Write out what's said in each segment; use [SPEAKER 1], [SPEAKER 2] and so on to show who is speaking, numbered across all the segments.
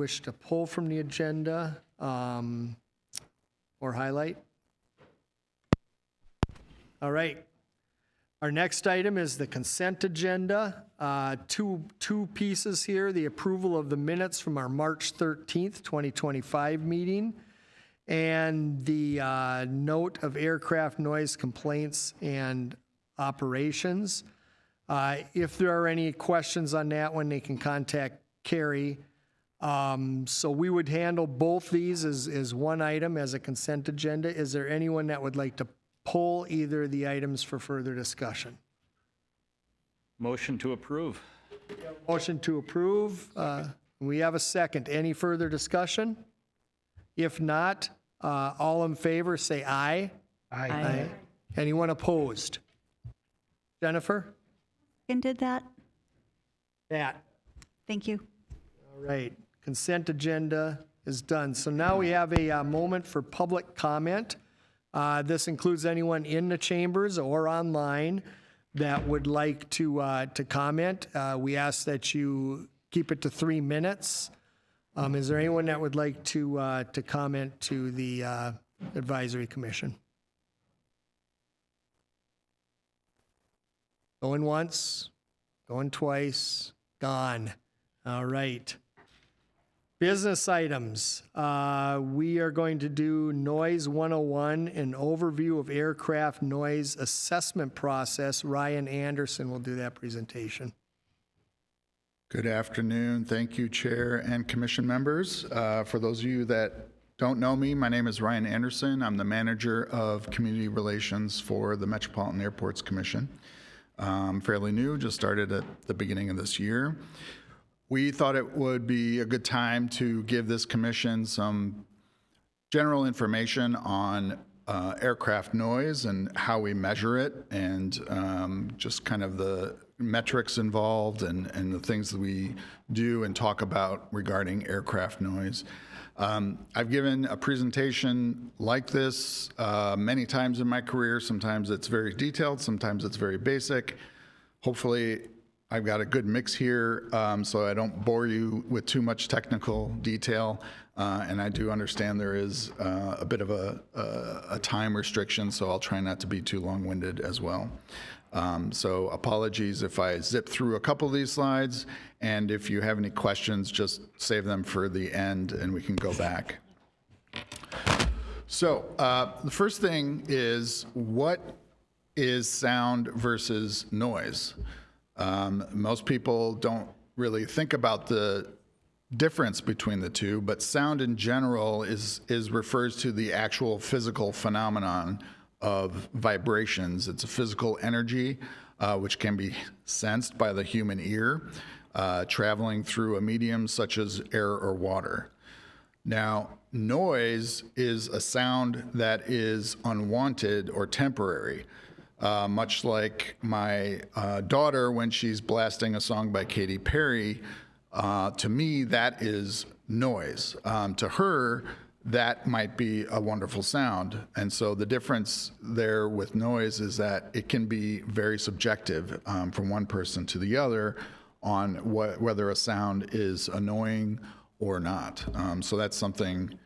[SPEAKER 1] Wish to pull from the agenda or highlight? All right. Our next item is the consent agenda. Two pieces here, the approval of the minutes from our March 13th, 2025 meeting, and the note of aircraft noise complaints and operations. If there are any questions on that one, they can contact Carrie. So we would handle both these as one item as a consent agenda. Is there anyone that would like to pull either of the items for further discussion?
[SPEAKER 2] Motion to approve.
[SPEAKER 1] Motion to approve. We have a second. Any further discussion? If not, all in favor say aye.
[SPEAKER 3] Aye.
[SPEAKER 1] Anyone opposed? Jennifer?
[SPEAKER 3] And did that?
[SPEAKER 1] Pat?
[SPEAKER 3] Thank you.
[SPEAKER 1] All right. Consent agenda is done. So now we have a moment for public comment. This includes anyone in the chambers or online that would like to comment. We ask that you keep it to 3 minutes. Is there anyone that would like to comment to the advisory commission? Going once, going twice, gone. All right. Business items. We are going to do Noise 101, an overview of aircraft noise assessment process. Ryan Anderson will do that presentation.
[SPEAKER 4] Good afternoon. Thank you, Chair and Commission members. For those of you that don't know me, my name is Ryan Anderson. I'm the Manager of Community Relations for the Metropolitan Airports Commission. I'm fairly new, just started at the beginning of this year. We thought it would be a good time to give this commission some general information on aircraft noise and how we measure it, and just kind of the metrics involved and the things that we do and talk about regarding aircraft noise. I've given a presentation like this many times in my career. Sometimes it's very detailed, sometimes it's very basic. Hopefully, I've got a good mix here, so I don't bore you with too much technical detail. And I do understand there is a bit of a time restriction, so I'll try not to be too long-winded as well. So apologies if I zip through a couple of these slides, and if you have any questions, just save them for the end and we can go back. So the first thing is, what is sound versus noise? Most people don't really think about the difference between the two, but sound in general refers to the actual physical phenomenon of vibrations. It's a physical energy which can be sensed by the human ear, traveling through a medium such as air or water. Now, noise is a sound that is unwanted or temporary. Much like my daughter when she's blasting a song by Katy Perry, to me that is noise. To her, that might be a wonderful sound. And so the difference there with noise is that it can be very subjective from one person to the other on whether a sound is annoying or not. So that's something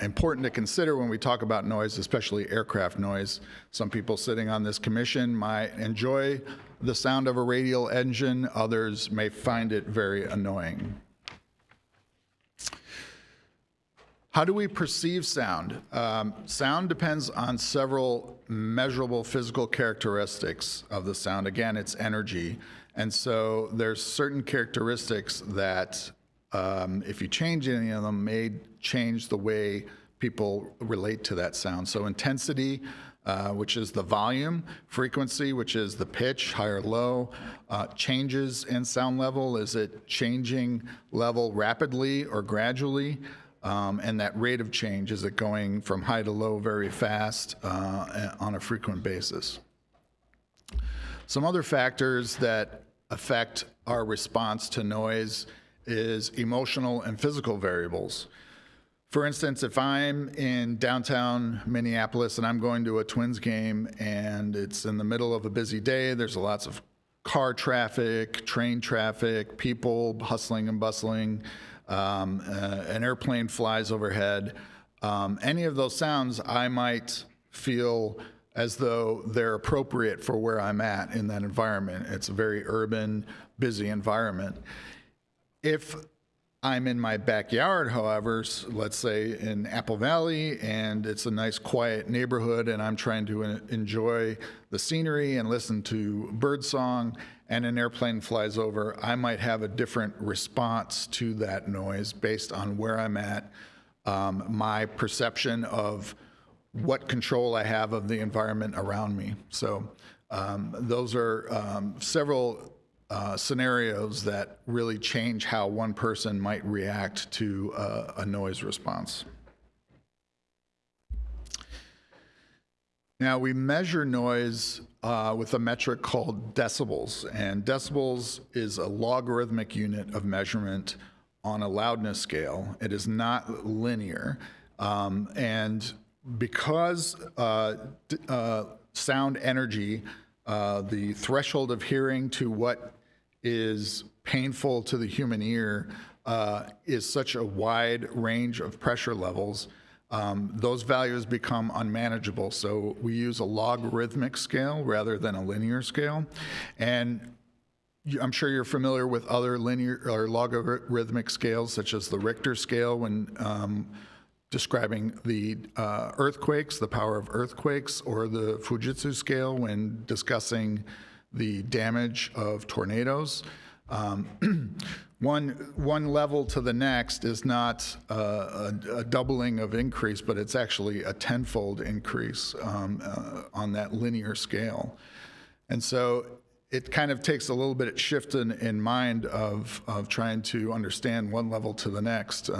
[SPEAKER 4] important to consider when we talk about noise, especially aircraft noise. Some people sitting on this commission might enjoy the sound of a radial engine. Others may find it very annoying. How do we perceive sound? Sound depends on several measurable physical characteristics of the sound. Again, it's energy. And so there's certain characteristics that if you change any of them, may change the way people relate to that sound. So intensity, which is the volume, frequency, which is the pitch, high or low, changes in sound level, is it changing level rapidly or gradually? And that rate of change, is it going from high to low very fast on a frequent basis? Some other factors that affect our response to noise is emotional and physical variables. For instance, if I'm in downtown Minneapolis and I'm going to a Twins game and it's in the middle of a busy day, there's lots of car traffic, train traffic, people hustling and bustling, an airplane flies overhead. Any of those sounds, I might feel as though they're appropriate for where I'm at in that environment. It's a very urban, busy environment. If I'm in my backyard, however, let's say in Apple Valley, and it's a nice quiet neighborhood, and I'm trying to enjoy the scenery and listen to birdsong, and an airplane flies over, I might have a different response to that noise based on where I'm at, my perception of what control I have of the environment around me. So those are several scenarios that really change how one person might react to a noise response. Now, we measure noise with a metric called decibels, and decibels is a logarithmic unit of measurement on a loudness scale. It is not linear, and because sound energy, the threshold of hearing to what is painful to the human ear is such a wide range of pressure levels, those values become unmanageable. So we use a logarithmic scale rather than a linear scale. And I'm sure you're familiar with other linear or logarithmic scales, such as the Richter scale when describing the earthquakes, the power of earthquakes, or the Fujitsu scale when discussing the damage of tornadoes. One level to the next is not a doubling of increase, but it's actually a tenfold increase on that linear scale. And so it kind of takes a little bit of shift in mind of trying to understand one level to the next.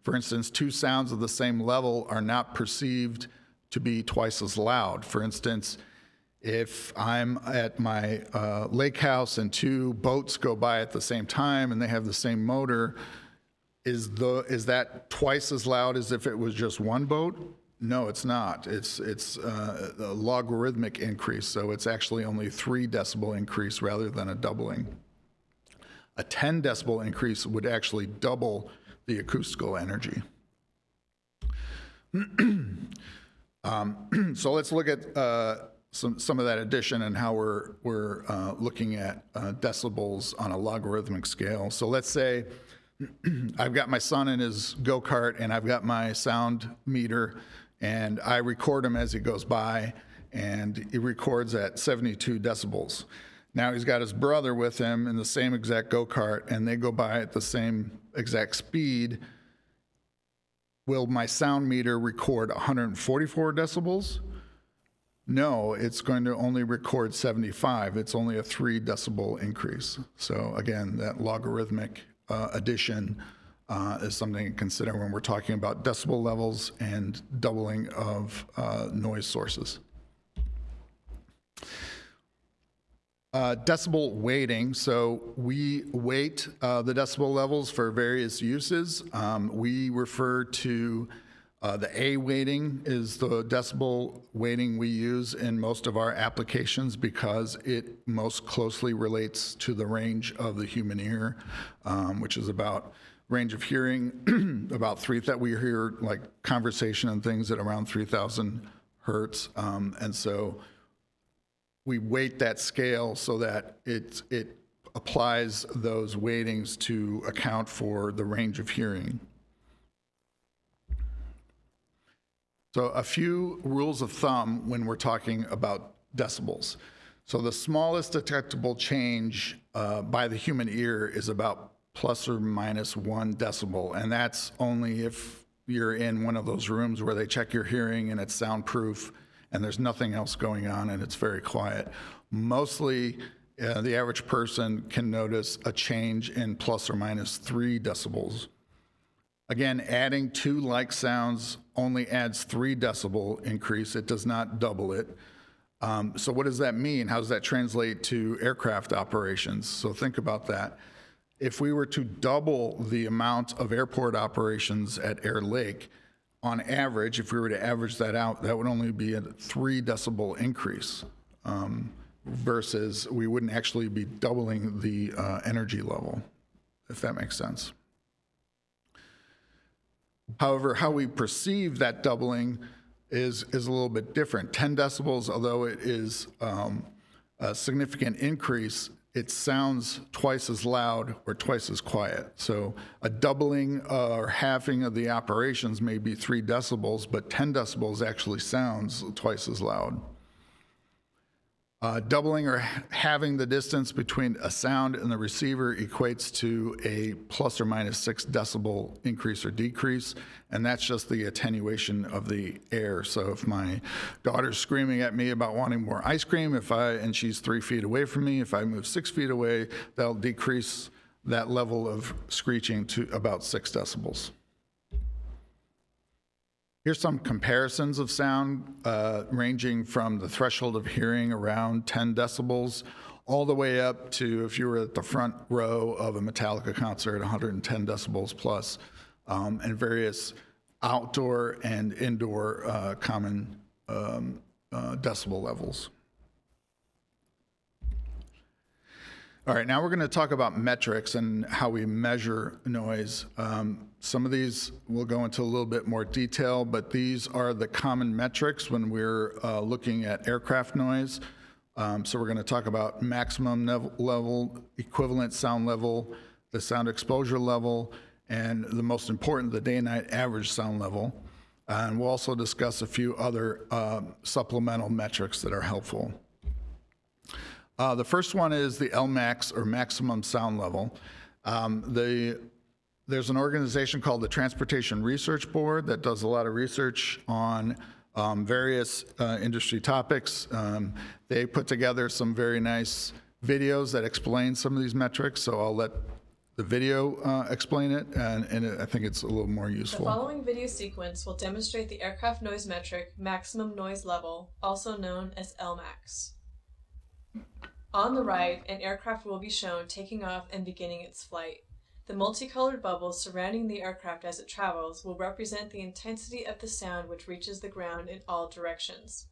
[SPEAKER 4] For instance, two sounds of the same level are not perceived to be twice as loud. For instance, if I'm at my lake house and two boats go by at the same time and they have the same motor, is that twice as loud as if it was just one boat? No, it's not. It's a logarithmic increase, so it's actually only a 3 decibel increase rather than a doubling. A 10 decibel increase would actually double the acoustical energy. So let's look at some of that addition and how we're looking at decibels on a logarithmic scale. So let's say I've got my son in his go-kart and I've got my sound meter and I record him as he goes by, and he records at 72 decibels. Now he's got his brother with him in the same exact go-kart and they go by at the same exact speed. Will my sound meter record 144 decibels? No, it's going to only record 75. It's only a 3 decibel increase. So again, that logarithmic addition is something to consider when we're talking about decibel levels and doubling of noise sources. Decibel weighting. So we weight the decibel levels for various uses. We refer to the A weighting is the decibel weighting we use in most of our applications because it most closely relates to the range of the human ear, which is about range of hearing, about that we hear like conversation and things at around 3,000 hertz. And so we weight that scale so that it applies those weightings to account for the range of hearing. So a few rules of thumb when we're talking about decibels. So the smallest detectable change by the human ear is about plus or minus 1 decibel, and that's only if you're in one of those rooms where they check your hearing and it's soundproof and there's nothing else going on and it's very quiet. Mostly, the average person can notice a change in plus or minus 3 decibels. Again, adding 2 like sounds only adds 3 decibel increase. It does not double it. So what does that mean? How does that translate to aircraft operations? So think about that. If we were to double the amount of airport operations at Airlake, on average, if we were to average that out, that would only be a 3 decibel increase, versus we wouldn't actually be doubling the energy level, if that makes sense. However, how we perceive that doubling is a little bit different. 10 decibels, although it is a significant increase, it sounds twice as loud or twice as quiet. So a doubling or halving of the operations may be 3 decibels, but 10 decibels actually sounds twice as loud. Doubling or halving the distance between a sound and the receiver equates to a plus or minus 6 decibel increase or decrease, and that's just the attenuation of the air. So if my daughter's screaming at me about wanting more ice cream, and she's 3 feet away from me, if I move 6 feet away, that'll decrease that level of screeching to about 6 decibels. Here's some comparisons of sound ranging from the threshold of hearing around 10 decibels all the way up to if you were at the front row of a Metallica concert, 110 decibels plus, and various outdoor and indoor common decibel levels. All right, now we're going to talk about metrics and how we measure noise. Some of these we'll go into a little bit more detail, but these are the common metrics when we're looking at aircraft noise. So we're going to talk about maximum level, equivalent sound level, the sound exposure level, and the most important, the day and night average sound level. And we'll also discuss a few other supplemental metrics that are helpful. The first one is the LMAX, or maximum sound level. There's an organization called the Transportation Research Board that does a lot of research on various industry topics. They put together some very nice videos that explain some of these metrics, so I'll let the video explain it, and I think it's a little more useful.
[SPEAKER 5] The following video sequence will demonstrate the aircraft noise metric, maximum noise level, also known as LMAX. On the right, an aircraft will be shown taking off and beginning its flight. The multicolored bubbles surrounding the aircraft as it travels will represent the intensity of the sound which reaches the ground in all directions.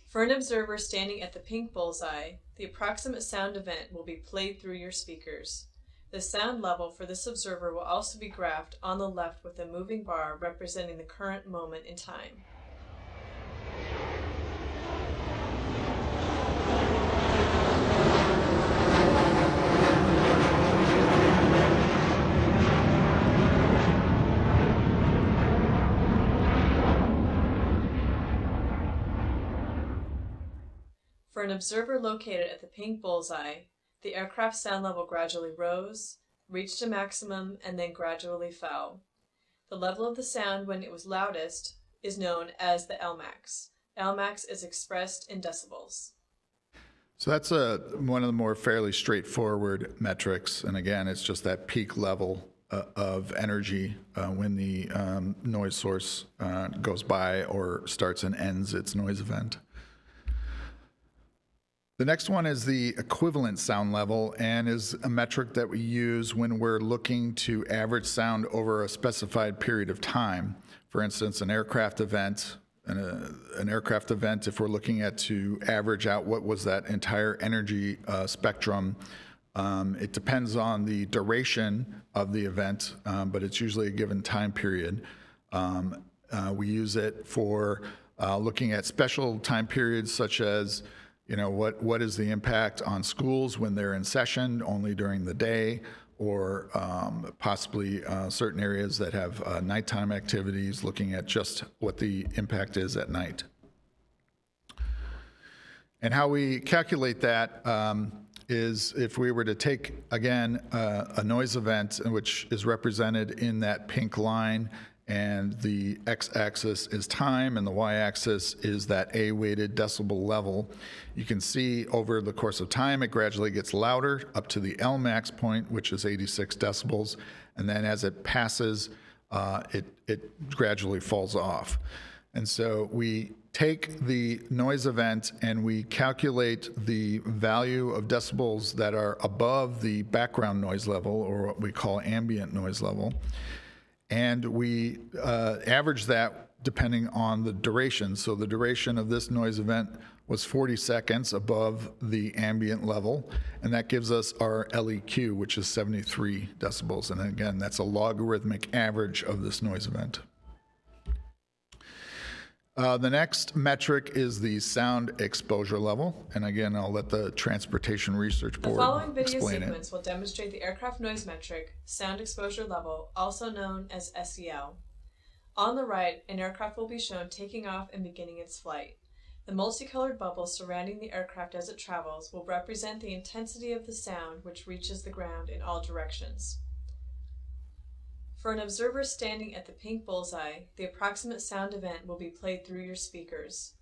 [SPEAKER 5] For an observer standing at the pink bullseye, the approximate sound event will be played through your speakers. The sound level for this observer will also be graphed on the left with a moving bar representing the current moment in time. For an observer located at the pink bullseye, the aircraft's sound level gradually rose, reached a maximum, and then gradually fell. The level of the sound when it was loudest is known as the LMAX. LMAX is expressed in decibels.
[SPEAKER 4] So that's one of the more fairly straightforward metrics, and again, it's just that peak level of energy when the noise source goes by or starts and ends its noise event. The next one is the equivalent sound level, and is a metric that we use when we're looking to average sound over a specified period of time. For instance, an aircraft event, if we're looking at to average out what was that entire energy spectrum, it depends on the duration of the event, but it's usually a given time period. We use it for looking at special time periods such as what is the impact on schools when they're in session only during the day, or possibly certain areas that have nighttime activities, looking at just what the impact is at night. And how we calculate that is if we were to take, again, a noise event, which is represented in that pink line, and the x-axis is time and the y-axis is that A-weighted decibel level. You can see over the course of time it gradually gets louder up to the LMAX point, which is 86 decibels, and then as it passes, it gradually falls off. And so we take the noise event and we calculate the value of decibels that are above the background noise level, or what we call ambient noise level. And we average that depending on the duration. So the duration of this noise event was 40 seconds above the ambient level, and that gives us our LEQ, which is 73 decibels. And again, that's a logarithmic average of this noise event. The next metric is the sound exposure level. And again, I'll let the Transportation Research
[SPEAKER 5] The
[SPEAKER 4] Board
[SPEAKER 5] following video
[SPEAKER 4] explain
[SPEAKER 5] sequence
[SPEAKER 4] it.
[SPEAKER 5] will demonstrate the aircraft noise metric, sound exposure level, also known as SEL. On the right, an aircraft will be shown taking off and beginning its flight. The multicolored bubbles surrounding the aircraft as it travels will represent the intensity of the sound which reaches the ground in all directions. For an observer standing at the pink bullseye, the approximate sound event will be played through your speakers.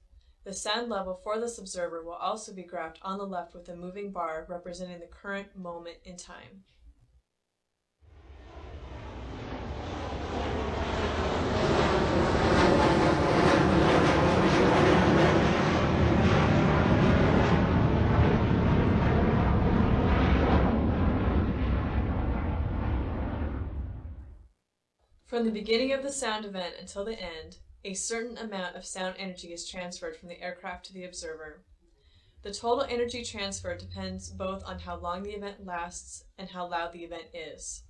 [SPEAKER 5] The sound level for this observer will also be graphed on the left with a moving bar representing the current moment in time. From the beginning of the sound event until the end, a certain amount of sound energy is transferred from the aircraft to the observer. The total energy transfer depends both on how long the event lasts and how loud the event is.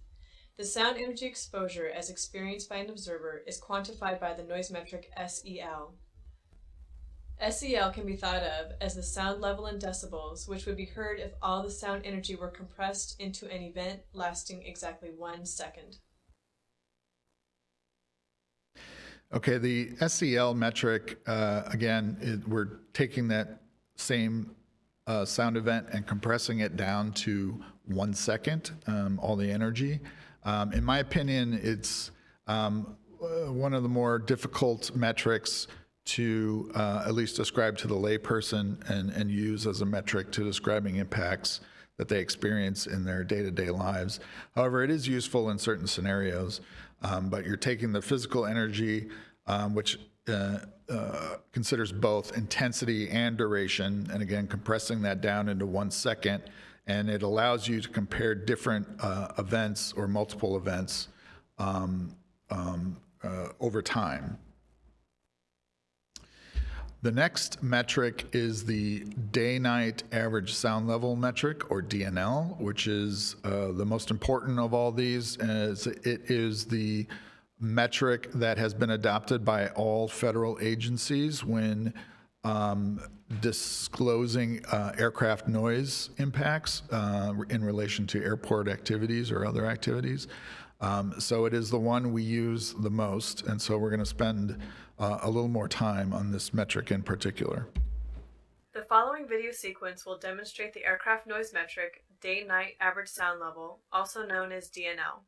[SPEAKER 5] The sound energy exposure as experienced by an observer is quantified by the noise metric SEL. SEL can be thought of as the sound level in decibels, which would be heard if all the sound energy were compressed into an event lasting exactly 1 second.
[SPEAKER 4] Okay, the SEL metric, again, we're taking that same sound event and compressing it down to 1 second, all the energy. In my opinion, it's one of the more difficult metrics to at least describe to the layperson and use as a metric to describing impacts that they experience in their day-to-day lives. However, it is useful in certain scenarios, but you're taking the physical energy, which considers both intensity and duration, and again, compressing that down into 1 second, and it allows you to compare different events or multiple events over time. The next metric is the day-night average sound level metric, or DNL, which is the most important of all these, as it is the metric that has been adopted by all federal agencies when disclosing aircraft noise impacts in relation to airport activities or other activities. So it is the one we use the most, and so we're going to spend a little more time on this metric in particular.
[SPEAKER 5] The following video sequence will demonstrate the aircraft noise metric, day-night average sound level, also known as DNL.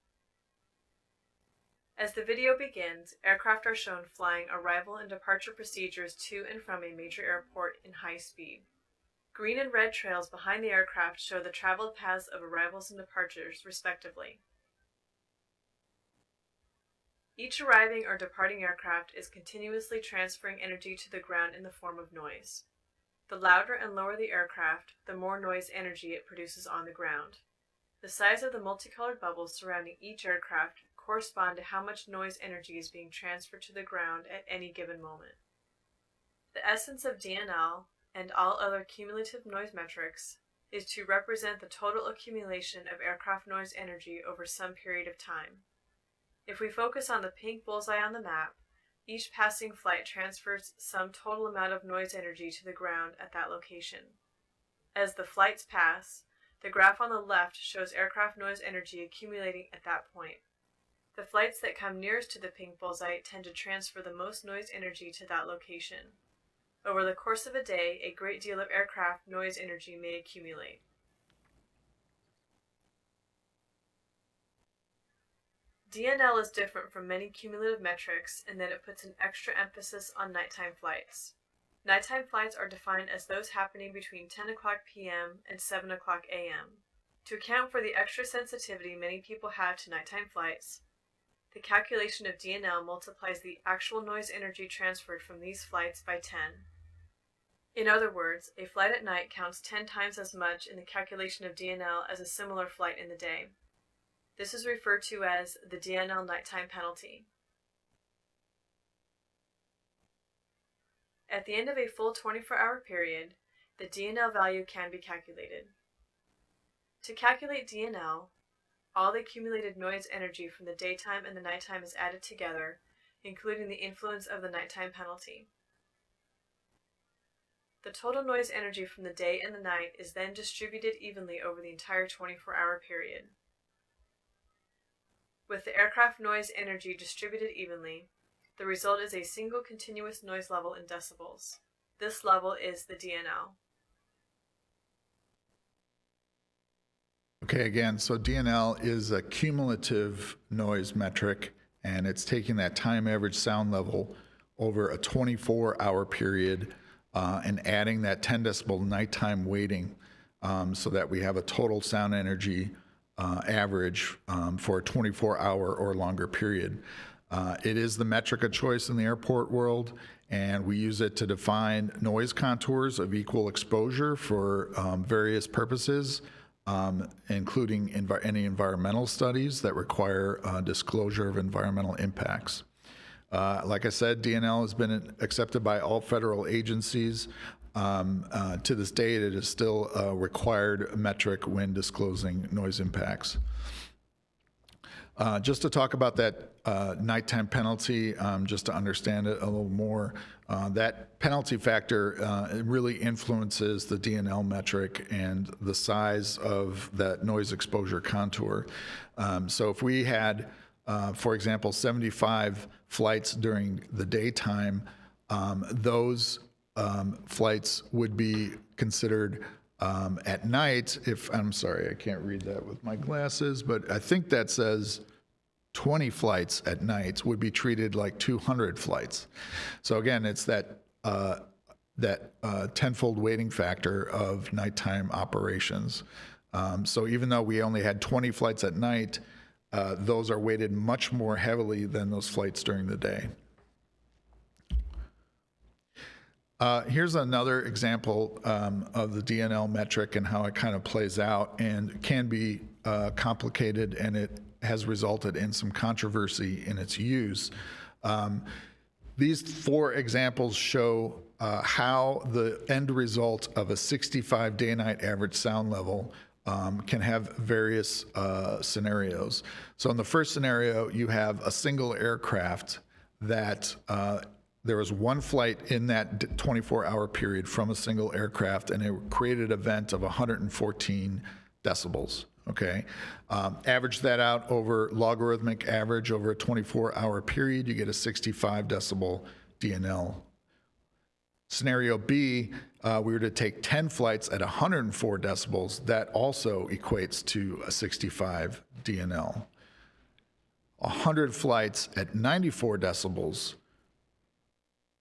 [SPEAKER 5] As the video begins, aircraft are shown flying arrival and departure procedures to and from a major airport in high speed. Green and red trails behind the aircraft show the traveled paths of arrivals and departures, respectively. Each arriving or departing aircraft is continuously transferring energy to the ground in the form of noise. The louder and lower the aircraft, the more noise energy it produces on the ground. The size of the multicolored bubbles surrounding each aircraft correspond to how much noise energy is being transferred to the ground at any given moment. The essence of DNL, and all other cumulative noise metrics, is to represent the total accumulation of aircraft noise energy over some period of time. If we focus on the pink bullseye on the map, each passing flight transfers some total amount of noise energy to the ground at that location. As the flights pass, the graph on the left shows aircraft noise energy accumulating at that point. The flights that come nearest to the pink bullseye tend to transfer the most noise energy to that location. Over the course of a day, a great deal of aircraft noise energy may accumulate. DNL is different from many cumulative metrics in that it puts an extra emphasis on nighttime flights. Nighttime flights are defined as those happening between 10 o'clock p.m. and 7 o'clock a.m. To account for the extra sensitivity many people have to nighttime flights, the calculation of DNL multiplies the actual noise energy transferred from these flights by 10. In other words, a flight at night counts 10 times as much in the calculation of DNL as a similar flight in the day. This is referred to as the DNL nighttime penalty. At the end of a full 24-hour period, the DNL value can be calculated. To calculate DNL, all the accumulated noise energy from the daytime and the nighttime is added together, including the influence of the nighttime penalty. The total noise energy from the day and the night is then distributed evenly over the entire 24-hour period. With the aircraft noise energy distributed evenly, the result is a single continuous noise level in decibels. This level is the DNL.
[SPEAKER 4] Okay, again, so DNL is a cumulative noise metric, and it's taking that time average sound level over a 24-hour period and adding that 10 decibel nighttime weighting so that we have a total sound energy average for a 24-hour or longer period. It is the metric of choice in the airport world, and we use it to define noise contours of equal exposure for various purposes, including any environmental studies that require disclosure of environmental impacts. Like I said, DNL has been accepted by all federal agencies. To this date, it is still a required metric when disclosing noise impacts. Just to talk about that nighttime penalty, just to understand it a little more, that penalty factor it really influences the DNL metric and the size of that noise exposure contour. So if we had, for example, 75 flights during the daytime, those flights would be considered at night. If I'm sorry, I can't read that with my glasses, but I think that says 20 flights at night would be treated like 200 flights. So again, it's that tenfold weighting factor of nighttime operations. So even though we only had 20 flights at night, those are weighted much more heavily than those flights during the day. Here's another example of the DNL metric and how it kind of plays out, and can be complicated, and it has resulted in some controversy in its use. These four examples show how the end result of a 65 day-night average sound level can have various scenarios. So in the first scenario, you have a single aircraft that there was one flight in that 24-hour period from a single aircraft, and it created an event of 114 decibels. Okay, average that out over logarithmic average over a 24-hour period, you get a 65 decibel DNL. Scenario B, we were to take 10 flights at 104 decibels. That also equates to a 65 DNL. 100 flights at 94 decibels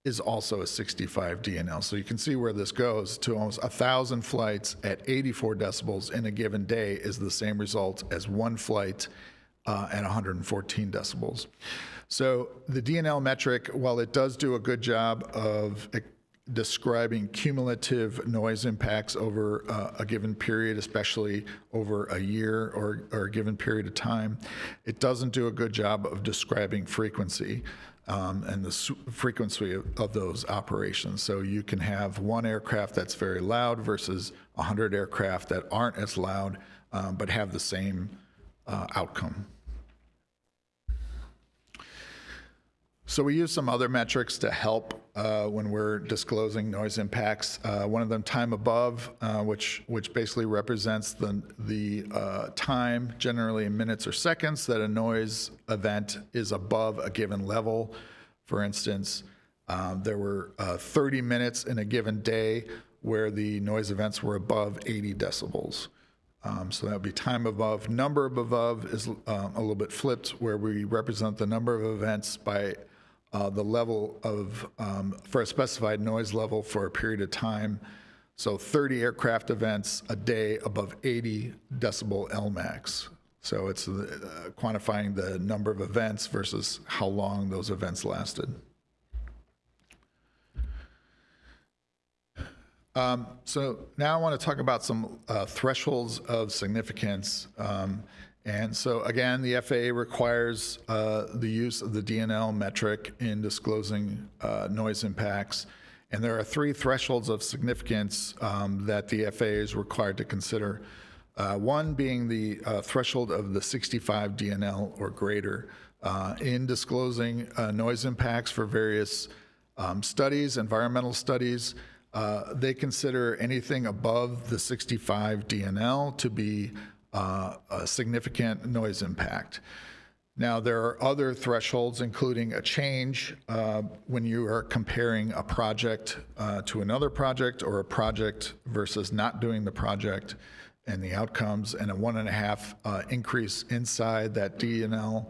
[SPEAKER 4] is also a 65 DNL. So you can see where this goes to almost 1,000 flights at 84 decibels in a given day is the same result as one flight at 114 decibels. So the DNL metric, while it does do a good job of describing cumulative noise impacts over a given period, especially over a year or a given period of time, it doesn't do a good job of describing frequency. And the frequency of those operations. So you can have one aircraft that's very loud versus 100 aircraft that aren't as loud but have the same outcome. So we use some other metrics to help when we're disclosing noise impacts. One of them, time above, which basically represents the time, generally in minutes or seconds, that a noise event is above a given level. For instance, there were 30 minutes in a given day where the noise events were above 80 decibels. So that would be time above. Number above is a little bit flipped, where we represent the number of events by the level of, for a specified noise level for a period of time. So 30 aircraft events a day above 80 decibel LMAX. So it's quantifying the number of events versus how long those events lasted. So now I want to talk about some thresholds of significance. And so again, the FAA requires the use of the DNL metric in disclosing noise impacts. And there are 3 thresholds of significance that the FAA is required to consider. One being the threshold of the 65 DNL or greater. In disclosing noise impacts for various studies, environmental studies, they consider anything above the 65 DNL to be a significant noise impact. Now, there are other thresholds, including a change when you are comparing a project to another project, or a project versus not doing the project and the outcomes, and a 1.5 increase inside that DNL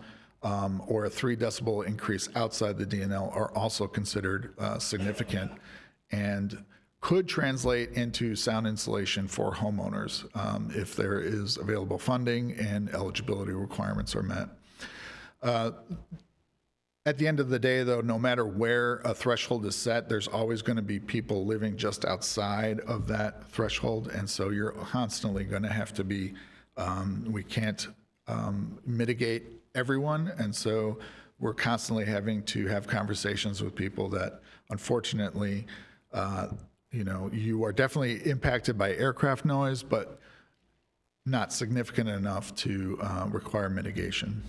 [SPEAKER 4] or a 3 decibel increase outside the DNL are also considered significant and could translate into sound insulation for homeowners if there is available funding and eligibility requirements are met. At the end of the day, though, no matter where a threshold is set, there's always going to be people living just outside of that threshold, and so you're constantly going to have to be, we can't mitigate everyone, and so we're constantly having to have conversations with people that, unfortunately, you are definitely impacted by aircraft noise, but not significant enough to require mitigation.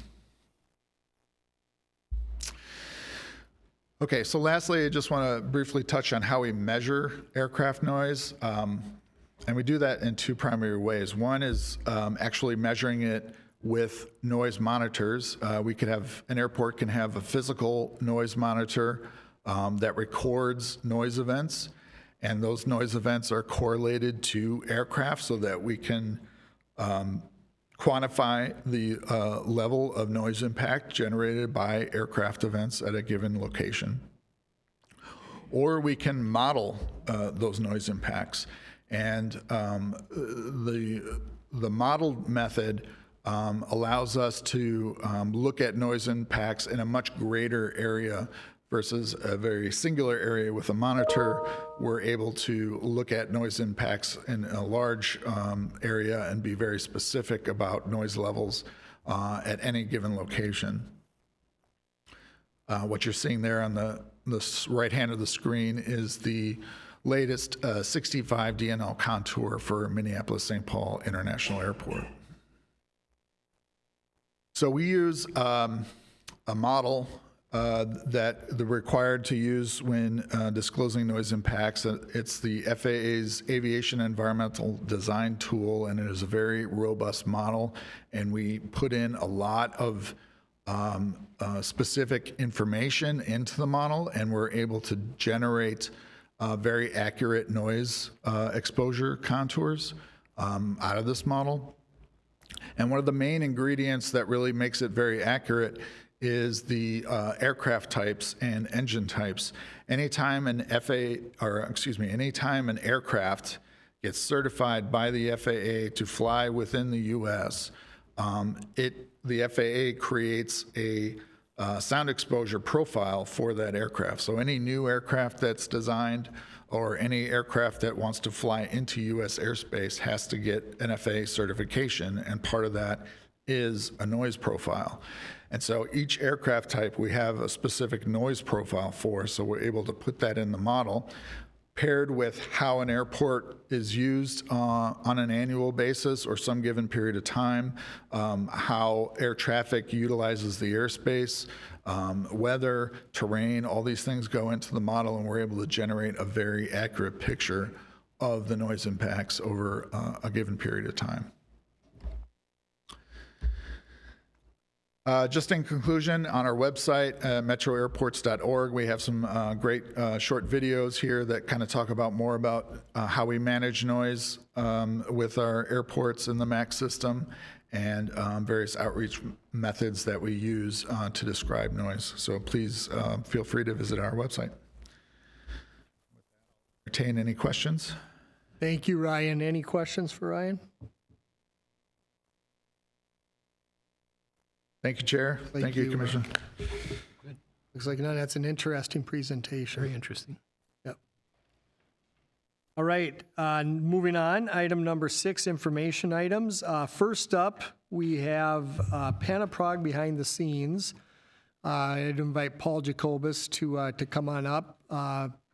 [SPEAKER 4] Okay, so lastly, I just want to briefly touch on how we measure aircraft noise. And we do that in 2 primary ways. One is actually measuring it with noise monitors. An airport can have a physical noise monitor that records noise events, and those noise events are correlated to aircraft so that we can quantify the level of noise impact generated by aircraft events at a given location. Or we can model those noise impacts. And the modeled method allows us to look at noise impacts in a much greater area versus a very singular area with a monitor. We're able to look at noise impacts in a large area and be very specific about noise levels at any given location. What you're seeing there on the right hand of the screen is the latest 65 DNL contour for Minneapolis-St. Paul International Airport. So we use a model that they're required to use when disclosing noise impacts. It's the FAA's Aviation Environmental Design Tool, and it is a very robust model. And we put in a lot of specific information into the model, and we're able to generate very accurate noise exposure contours out of this model. And one of the main ingredients that really makes it very accurate is the aircraft types and engine types. Anytime an aircraft gets certified by the FAA to fly within the U.S., the FAA creates a sound exposure profile for that aircraft. So any new aircraft that's designed or any aircraft that wants to fly into U.S. airspace has to get an FAA certification, and part of that is a noise profile. And so each aircraft type we have a specific noise profile for, so we're able to put that in the model, paired with how an airport is used on an annual basis or some given period of time, how air traffic utilizes the airspace, weather, terrain, all these things go into the model, and we're able to generate a very accurate picture of the noise impacts over a given period of time. Just in conclusion, on our website, metroairports.org, we have some great short videos here that kind of talk about more about how we manage noise with our airports in the MAC system, and various outreach methods that we use to describe noise. So please feel free to visit our website. Entertain any questions?
[SPEAKER 1] Thank you, Ryan. Any questions for Ryan?
[SPEAKER 4] Thank you, Chair. Thank you, Commissioner.
[SPEAKER 1] Looks like that's an interesting presentation.
[SPEAKER 6] Very interesting.
[SPEAKER 1] Yep. All right, moving on. Item number 6, information items. First up, we have Panaprog behind the scenes. I'd invite Paul Jacobus to come on up.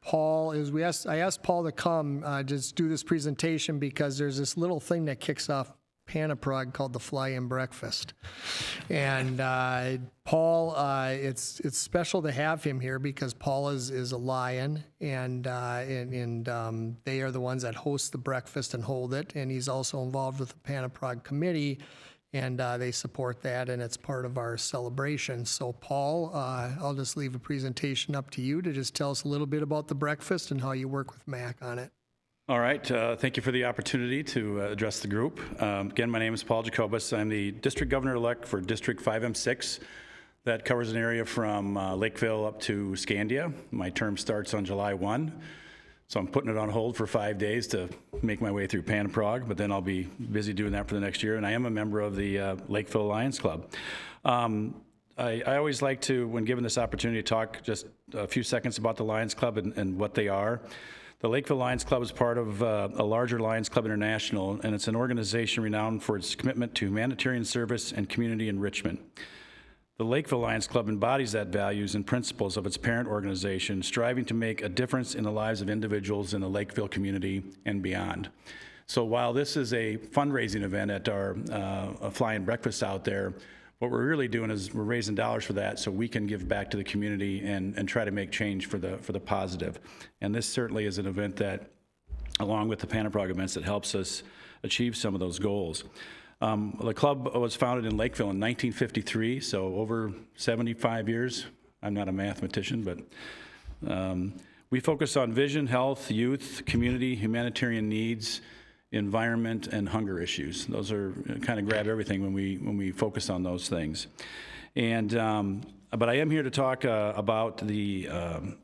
[SPEAKER 1] Paul is I asked Paul to come just do this presentation because there's this little thing that kicks off Panaprog called the Fly-In Breakfast. And Paul, it's special to have him here because Paul is a Lion, and they are the ones that host the breakfast and hold it. And he's also involved with the Panaprog committee, and they support that, and it's part of our celebration. So Paul, I'll just leave a presentation up to you to just tell us a little bit about the breakfast and how you work with MAC on it.
[SPEAKER 6] All right, thank you for the opportunity to address the group. Again, my name is Paul Jacobus. I'm the District Governor-elect for District 5M6. That covers an area from Lakeville up to Scandia. My term starts on July 1, so I'm putting it on hold for 5 days to make my way through Panaprog, but then I'll be busy doing that for the next year, and I am a member of the Lakeville Lions Club. I always like to, when given this opportunity, to talk just a few seconds about the Lions Club and what they are. The Lakeville Lions Club is part of a larger Lions Club International, and it's an organization renowned for its commitment to humanitarian service and community enrichment. The Lakeville Lions Club embodies that values and principles of its parent organization, striving to make a difference in the lives of individuals in the Lakeville community and beyond. So while this is a fundraising event at our Fly-In Breakfast out there, what we're really doing is we're raising dollars for that so we can give back to the community and try to make change for the positive. And this certainly is an event that, along with the Panaprog events, that helps us achieve some of those goals. The club was founded in Lakeville in 1953, so over 75 years. I'm not a mathematician, but we focus on vision, health, youth, community, humanitarian needs, environment, and hunger issues. Those are kind of grab everything when we focus on those things. And but I am here to talk about the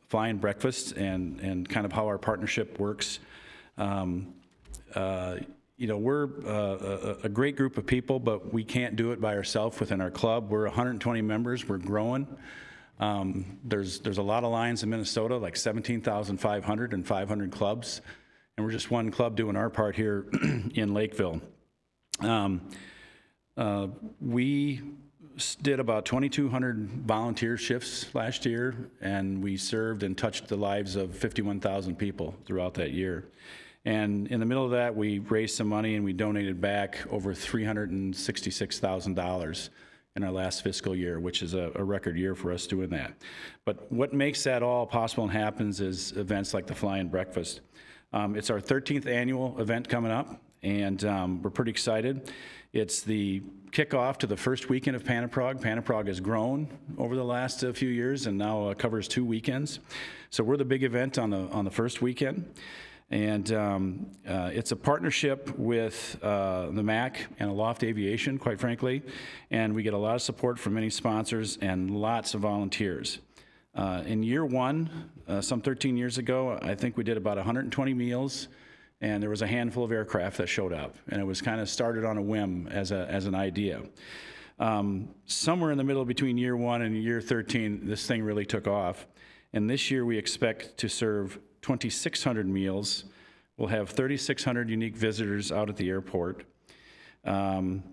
[SPEAKER 6] Fly-In Breakfast and kind of how our partnership works. We're a great group of people, but we can't do it by ourselves within our club. We're 120 members. We're growing. There's a lot of Lions in Minnesota, like 17,500 and 500 clubs. And we're just one club doing our part here in Lakeville. We did about 2,200 volunteer shifts last year, and we served and touched the lives of 51,000 people throughout that year. And in the middle of that, we raised some money and we donated back over $366,000 in our last fiscal year, which is a record year for us doing that. But what makes that all possible and happens is events like the Fly-In Breakfast. It's our 13th annual event coming up, and we're pretty excited. It's the kickoff to the first weekend of Panaprog. Panaprog has grown over the last few years and now covers 2 weekends. So we're the big event on the first weekend. And it's a partnership with the MAC and Aloft Aviation, quite frankly. And we get a lot of support from many sponsors and lots of volunteers. In year one, some 13 years ago, I think we did about 120 meals, and there was a handful of aircraft that showed up, and it was kind of started on a whim as an idea. Somewhere in the middle between year one and year 13, this thing really took off, and this year we expect to serve 2,600 meals. We'll have 3,600 unique visitors out at the airport, and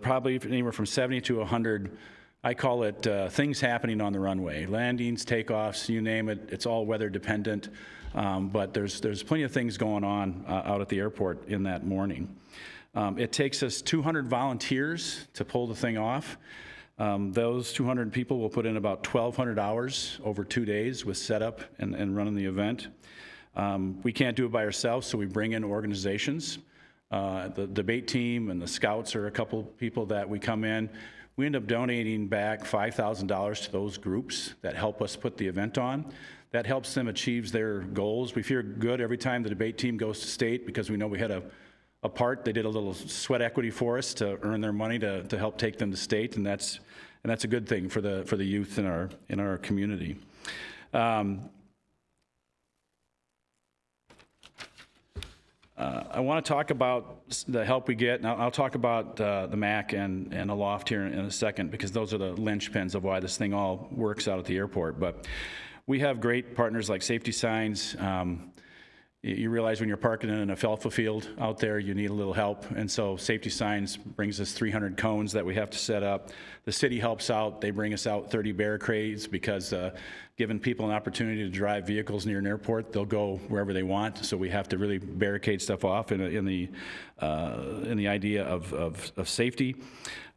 [SPEAKER 6] probably anywhere from 70 to 100. I call it things happening on the runway. Landings, takeoffs, you name it. It's all weather dependent, but there's plenty of things going on out at the airport in that morning. It takes us 200 volunteers to pull the thing off. Those 200 people will put in about 1,200 hours over 2 days with setup and running the event. We can't do it by ourselves, so we bring in organizations. The debate team and the scouts are a couple people that we come in. We end up donating back $5,000 to those groups that help us put the event on. That helps them achieve their goals. We feel good every time the debate team goes to state because we know we had a part. They did a little sweat equity for us to earn their money to help take them to state, and that's a good thing for the youth in our community. I want to talk about the help we get, and I'll talk about the MAC and Aloft here in a second, because those are the linchpins of why this thing all works out at the airport. But we have great partners like Safety Signs. you realize when you're parking in an alfalfa field out there, you need a little help. And so Safety Signs brings us 300 cones that we have to set up. The city helps out. They bring us out 30 barricades because giving people an opportunity to drive vehicles near an airport, they'll go wherever they want. So we have to really barricade stuff off in the idea of safety.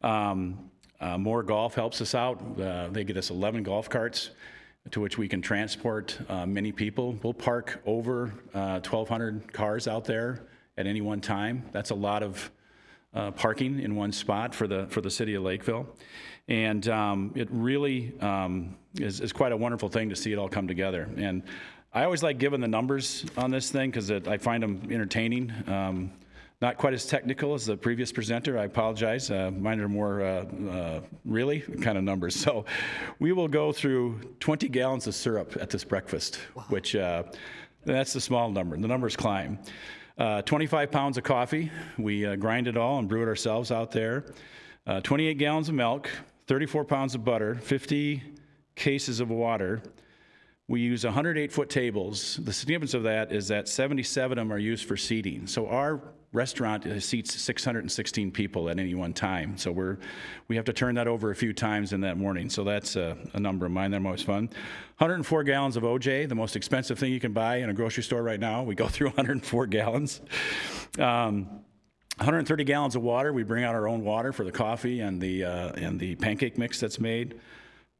[SPEAKER 6] More Golf helps us out. They get us 11 golf carts to which we can transport many people. We'll park over 1,200 cars out there at any one time. That's a lot of parking in one spot for the city of Lakeville. And it really is quite a wonderful thing to see it all come together. And I always like giving the numbers on this thing because I find them entertaining. Not quite as technical as the previous presenter, I apologize. Mine are more really kind of numbers. So we will go through 20 gallons of syrup at this breakfast, which that's the small number. The numbers climb. 25 pounds of coffee. We grind it all and brew it ourselves out there. 28 gallons of milk, 34 pounds of butter, 50 cases of water. We use 108-foot tables. The significance of that is that 77 of them are used for seating. So our restaurant seats 616 people at any one time. So we have to turn that over a few times in that morning. So that's a number of mine that are most fun. 104 gallons of OJ, the most expensive thing you can buy in a grocery store right now. We go through 104 gallons. 130 gallons of water. We bring out our own water for the coffee and the pancake mix that's made.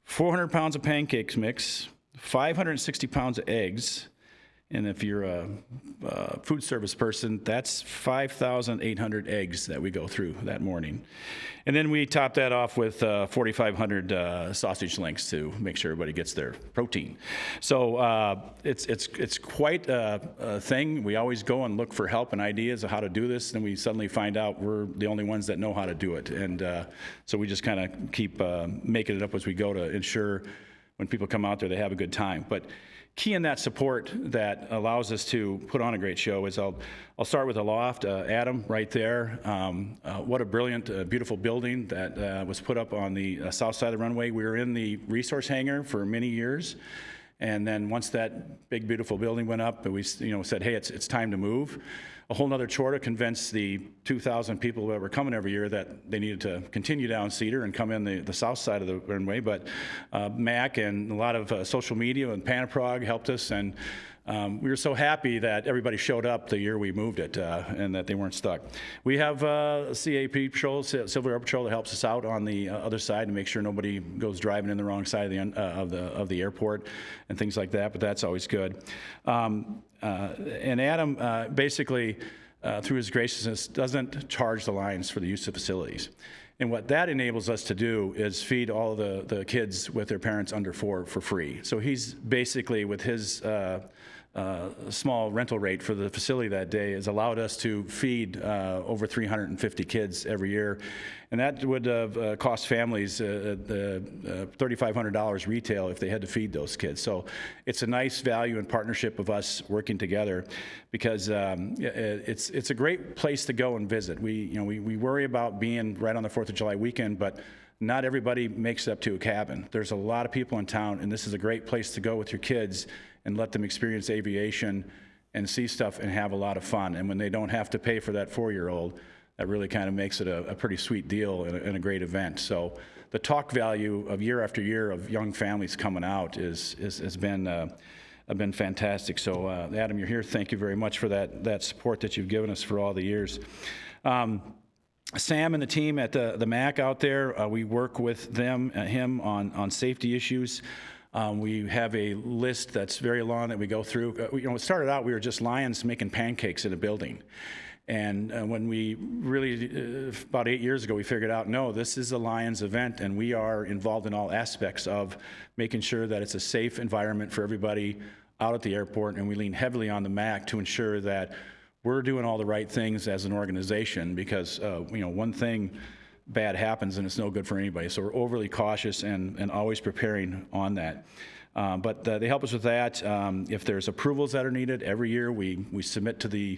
[SPEAKER 6] 400 pounds of pancakes mix. 560 pounds of eggs, and if you're a food service person, that's 5,800 eggs that we go through that morning. And then we top that off with 4,500 sausage links to make sure everybody gets their protein. So it's quite a thing. We always go and look for help and ideas of how to do this, and we suddenly find out we're the only ones that know how to do it. And so we just kind of keep making it up as we go to ensure when people come out there, they have a good time. But key in that support that allows us to put on a great show is I'll start with the loft. Adam, right there. What a brilliant, beautiful building that was put up on the south side of the runway. We were in the resource hangar for many years. And then once that big, beautiful building went up, we said, hey, it's time to move. A whole nother chore to convince the 2,000 people that were coming every year that they needed to continue down Cedar and come in the south side of the runway. But Mac and a lot of social media and Panaprog helped us, and we were so happy that everybody showed up the year we moved it and that they weren't stuck. We have CAP Patrol, Civil Air Patrol, that helps us out on the other side to make sure nobody goes driving in the wrong side of the airport and things like that, but that's always good. And Adam basically, through his graciousness, doesn't charge the Lions for the use of facilities. And what that enables us to do is feed all the kids with their parents under 4 for free. So he's basically, with his small rental rate for the facility that day, has allowed us to feed over 350 kids every year. And that would have cost families $3,500 retail if they had to feed those kids. So it's a nice value and partnership of us working together, because it's a great place to go and visit. We worry about being right on the 4th of July weekend, but not everybody makes it up to a cabin. There's a lot of people in town, and this is a great place to go with your kids and let them experience aviation and see stuff and have a lot of fun. And when they don't have to pay for that 4-year-old, that really kind of makes it a pretty sweet deal and a great event. So the talk value of year after year of young families coming out has been fantastic. So Adam, you're here. Thank you very much for that support that you've given us for all the years. Sam and the team at the MAC out there, we work with him on safety issues. We have a list that's very long that we go through. It started out, we were just Lions making pancakes in a building. And when we really, about 8 years ago, we figured out, no, this is a Lions event, and we are involved in all aspects of making sure that it's a safe environment for everybody out at the airport, and we lean heavily on the MAC to ensure that we're doing all the right things as an organization, because one thing bad happens and it's no good for anybody. So we're overly cautious and always preparing on that. But they help us with that. If there's approvals that are needed, every year we submit to the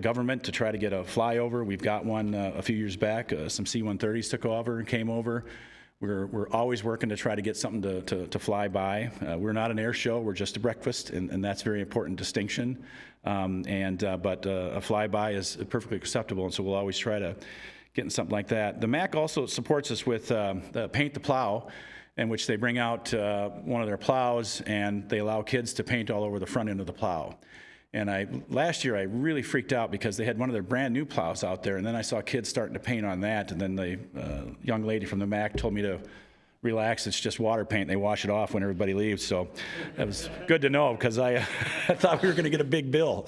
[SPEAKER 6] government to try to get a flyover. We've got one a few years back. Some C-130s took over and came over. We're always working to try to get something to fly by. We're not an air show, we're just a breakfast, and that's a very important distinction. But a flyby is perfectly acceptable, and so we'll always try to get in something like that. The MAC also supports us with the Paint the Plow, in which they bring out one of their plows and they allow kids to paint all over the front end of the plow. And last year I really freaked out because they had one of their brand new plows out there, and then I saw kids starting to paint on that, and then the young lady from the MAC told me to relax, it's just water paint, they wash it off when everybody leaves. So that was good to know, because I thought we were going to get a big bill.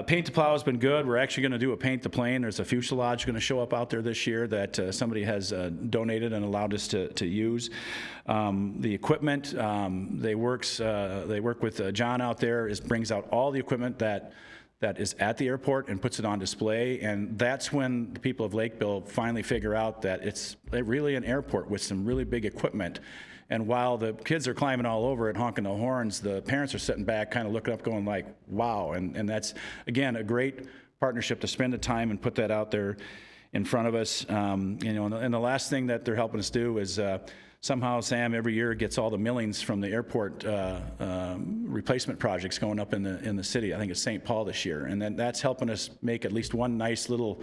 [SPEAKER 6] Paint the Plow has been good. We're actually going to do a Paint the Plane. There's a fuselage going to show up out there this year that somebody has donated and allowed us to use. The equipment, they work with John out there, brings out all the equipment that is at the airport and puts it on display, and that's when the people of Lakeville finally figure out that it's really an airport with some really big equipment. And while the kids are climbing all over it, honking the horns, the parents are sitting back kind of looking up going like, wow. And that's, again, a great partnership to spend the time and put that out there in front of us. And the last thing that they're helping us do is somehow Sam every year gets all the millings from the airport replacement projects going up in the city. I think it's St. Paul this year, and then that's helping us make at least one nice little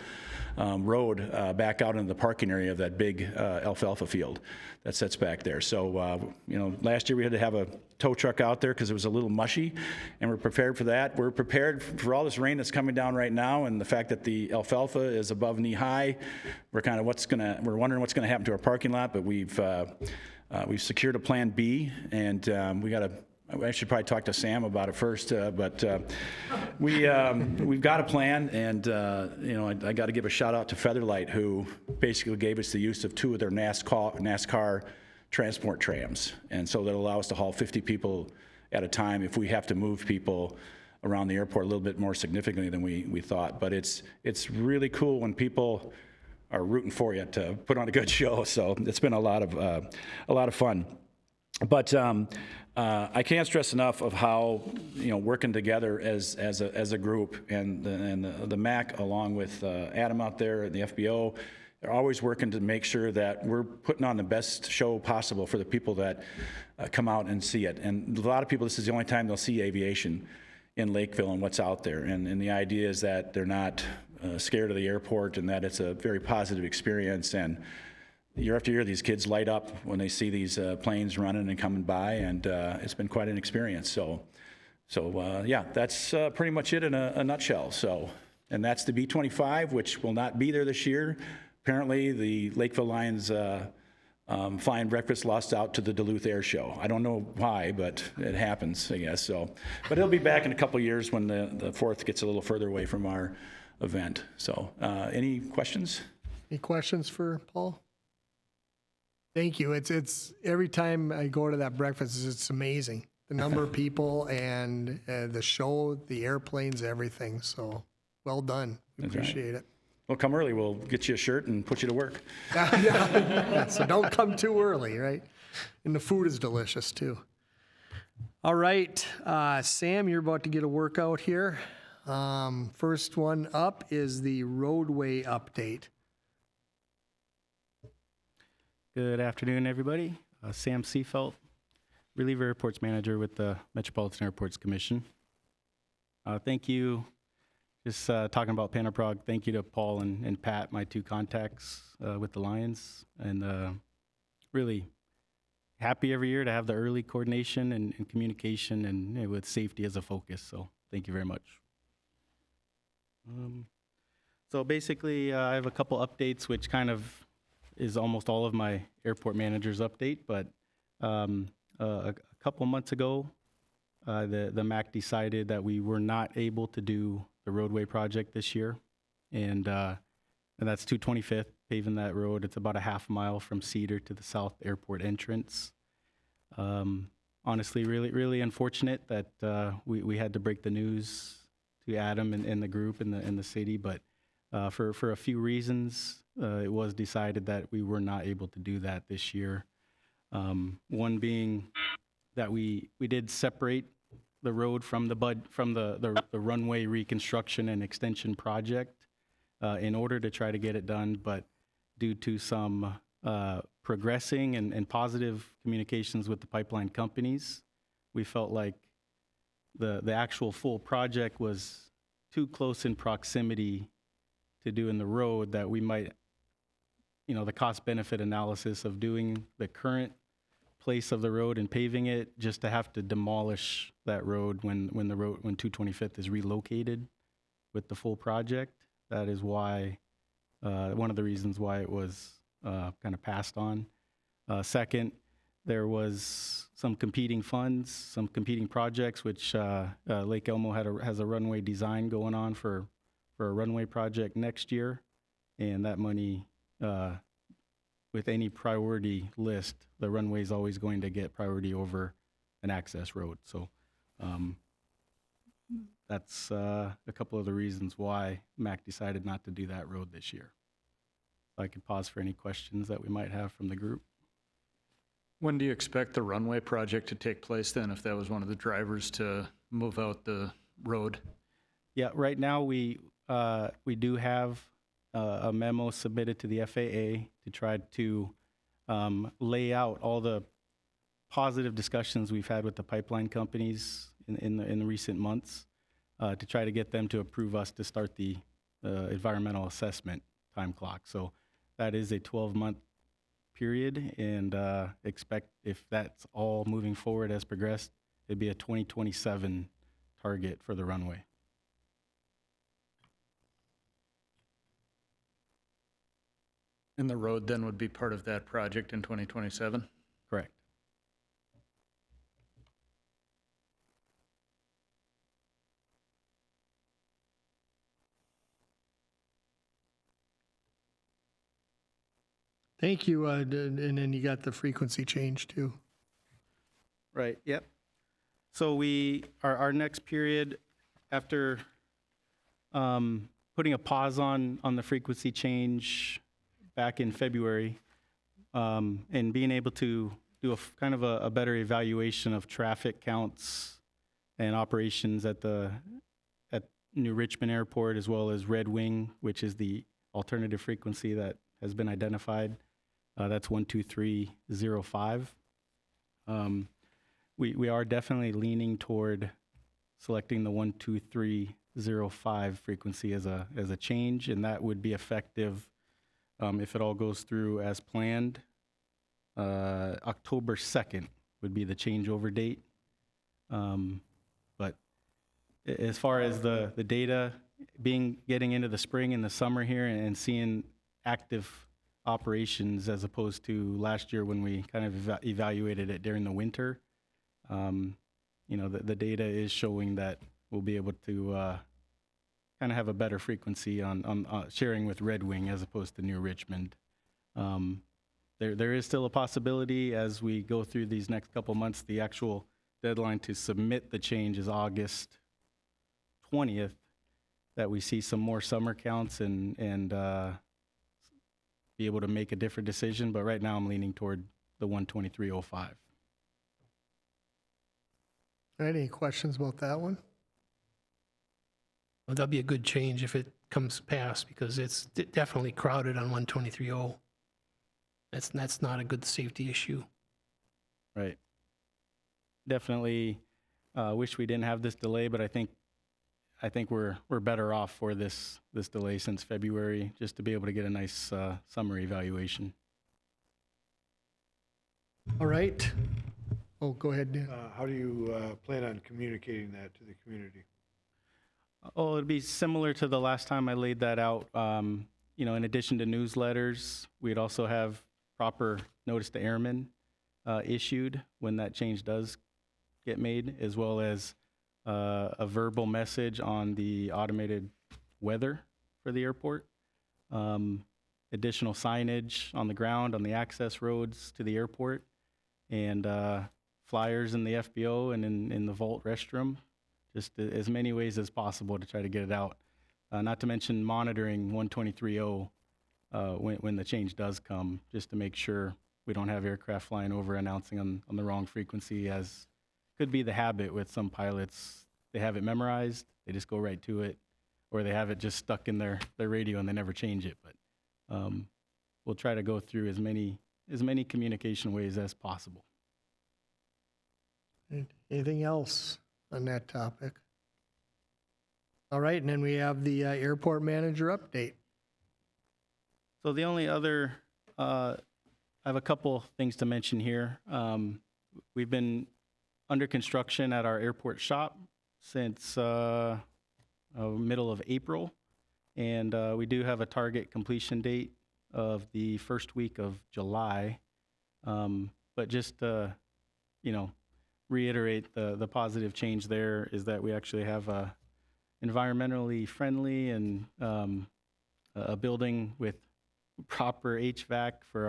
[SPEAKER 6] road back out into the parking area of that big alfalfa field that sits back there. So last year we had to have a tow truck out there because it was a little mushy, and we're prepared for that. We're prepared for all this rain that's coming down right now, and the fact that the alfalfa is above knee high. We're wondering what's gonna happen to our parking lot, but we've secured a plan B, and I should probably talk to Sam about it first, we've got a plan, and I got to give a shout out to Featherlight, who basically gave us the use of 2 of their NASCAR transport trams, and so that allows us to haul 50 people at a time if we have to move people around the airport a little bit more significantly than we thought. But it's really cool when people are rooting for you to put on a good show. So it's been a lot of fun. But I can't stress enough of how working together as a group, and the MAC along with Adam out there and the FBO, they're always working to make sure that we're putting on the best show possible for the people that come out and see it. And a lot of people, this is the only time they'll see aviation in Lakeville and what's out there. And the idea is that they're not scared of the airport, and that it's a very positive experience. And year after year, these kids light up when they see these planes running and coming by, and it's been quite an experience. So yeah, that's pretty much it in a nutshell. So, and that's the B-25, which will not be there this year. Apparently, the Lakeville Lions flying breakfast lost out to the Duluth Air Show. I don't know why, but it happens, I guess. So, but it'll be back in a couple years when the 4th gets a little further away from our event. So, any questions?
[SPEAKER 1] Any questions for Paul? Thank you. It's every time I go to that breakfast, it's amazing. The number of people and the show, the airplanes, everything. So well done. We appreciate it.
[SPEAKER 6] Well, come early. We'll get you a shirt and put you to work.
[SPEAKER 1] Yeah, so don't come too early, right? And the food is delicious too. All right, Sam, you're about to get a workout here. First one up is the roadway update.
[SPEAKER 7] Good afternoon, everybody. Sam Seafelt, Reliever Airports Manager with the Metropolitan Airports Commission. Thank you. Just talking about Panaprog, thank you to Paul and Pat, my 2 contacts with the Lions. And really happy every year to have the early coordination and communication and with safety as a focus. So thank you very much. So basically, I have a couple updates, which kind of is almost all of my airport manager's update, but a couple months ago, the MAC decided that we were not able to do the roadway project this year, and that's 225th, paving that road. It's about a half mile from Cedar to the South Airport entrance. Honestly, really unfortunate that we had to break the news to Adam and the group in the city, but for a few reasons, it was decided that we were not able to do that this year. One being that we did separate the road from the runway reconstruction and extension project in order to try to get it done, but due to some progressing and positive communications with the pipeline companies. We felt like the actual full project was too close in proximity to doing the road that we might, the cost benefit analysis of doing the current place of the road and paving it, just to have to demolish that road when 225th is relocated with the full project. That is why, one of the reasons why it was kind of passed on. Second, there was some competing funds, some competing projects, which Lake Elmo has a runway design going on for a runway project next year. And that money, with any priority list, the runway is always going to get priority over an access road. So that's a couple of the reasons why MAC decided not to do that road this year. I could pause for any questions that we might have from the group.
[SPEAKER 2] When do you expect the runway project to take place then, if that was one of the drivers to move out the road?
[SPEAKER 7] Yeah, right now we do have a memo submitted to the FAA to try to lay out all the positive discussions we've had with the pipeline companies in the recent months, to try to get them to approve us to start the environmental assessment time clock. So that is a 12-month period, and expect, if that's all moving forward as progressed, it'd be a 2027 target for the runway.
[SPEAKER 2] And the road then would be part of that project in 2027?
[SPEAKER 7] Correct.
[SPEAKER 1] Thank you. And then you got the frequency change too.
[SPEAKER 7] Right, yep. So our next period, after putting a pause on the frequency change back in February, and being able to do kind of a better evaluation of traffic counts and operations at New Richmond Airport, as well as Red Wing, which is the alternative frequency that has been identified. That's 12305. We are definitely leaning toward selecting the 12305 frequency as a change, and that would be effective, if it all goes through as planned. October 2nd would be the changeover date. But as far as the data getting into the spring and the summer here and seeing active operations, as opposed to last year when we kind of evaluated it during the winter, the data is showing that we'll be able to kind of have a better frequency on sharing with Red Wing as opposed to New Richmond. There is still a possibility as we go through these next couple months. The actual deadline to submit the change is August 20th, that we see some more summer counts and be able to make a different decision. But right now I'm leaning toward the 12305.
[SPEAKER 1] All right, any questions about that one?
[SPEAKER 8] Well, that'll be a good change if it comes past, because it's definitely crowded on 123.0. That's not a good safety issue.
[SPEAKER 7] Right. Definitely wish we didn't have this delay, but I think we're better off for this delay since February, just to be able to get a nice summer evaluation.
[SPEAKER 1] All right. Oh, go ahead, Dan.
[SPEAKER 9] How do you plan on communicating that to the community?
[SPEAKER 7] Oh, it'd be similar to the last time I laid that out. In addition to newsletters, we'd also have proper notice to airmen issued when that change does get made, as well as a verbal message on the automated weather for the airport. Additional signage on the ground on the access roads to the airport, and flyers in the FBO and in the vault restroom, just as many ways as possible to try to get it out. Not to mention monitoring 123.0 when the change does come, just to make sure we don't have aircraft flying over announcing on the wrong frequency, as could be the habit with some pilots. They have it memorized, they just go right to it, or they have it just stuck in their radio and they never change it. But we'll try to go through as many communication ways as possible.
[SPEAKER 1] Anything else on that topic? All right, and then we have the airport manager update.
[SPEAKER 7] So the only other, I have a couple things to mention here. We've been under construction at our airport shop since middle of April, and we do have a target completion date of the first week of July. But just to, reiterate the positive change there is that we actually have a environmentally friendly and a building with proper HVAC for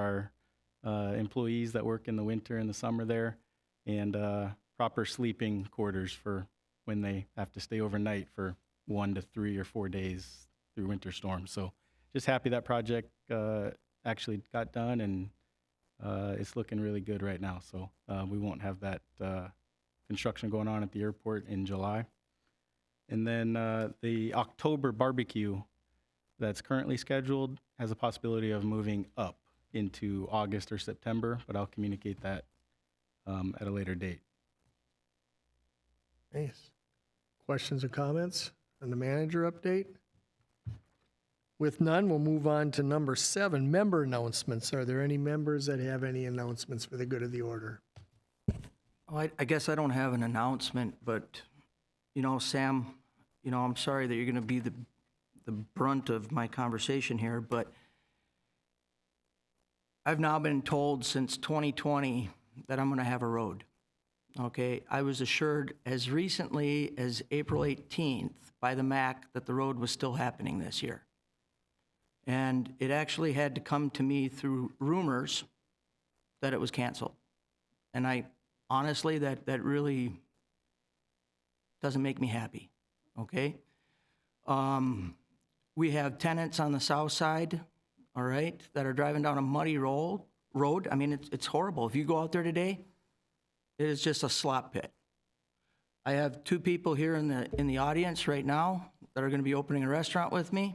[SPEAKER 7] our employees that work in the winter and the summer there, and proper sleeping quarters for when they have to stay overnight for 1 to 3 or 4 days through winter storms. So just happy that project actually got done, and it's looking really good right now. So we won't have that construction going on at the airport in July. And then the October barbecue that's currently scheduled has a possibility of moving up into August or September, but I'll communicate that at a later date.
[SPEAKER 1] Nice. Questions or comments on the manager update? With none, we'll move on to number 7, member announcements. Are there any members that have any announcements for the good of the order?
[SPEAKER 10] Well, I guess I don't have an announcement, but, Sam, I'm sorry that you're going to be the brunt of my conversation here, but I've now been told since 2020 that I'm going to have a road. Okay, I was assured as recently as April 18th by the MAC that the road was still happening this year. And it actually had to come to me through rumors that it was canceled. And I honestly, that really doesn't make me happy, okay? We have tenants on the south side, all right, that are driving down a muddy road. I mean, it's horrible. If you go out there today, it is just a slop pit. I have 2 people here in the audience right now that are going to be opening a restaurant with me.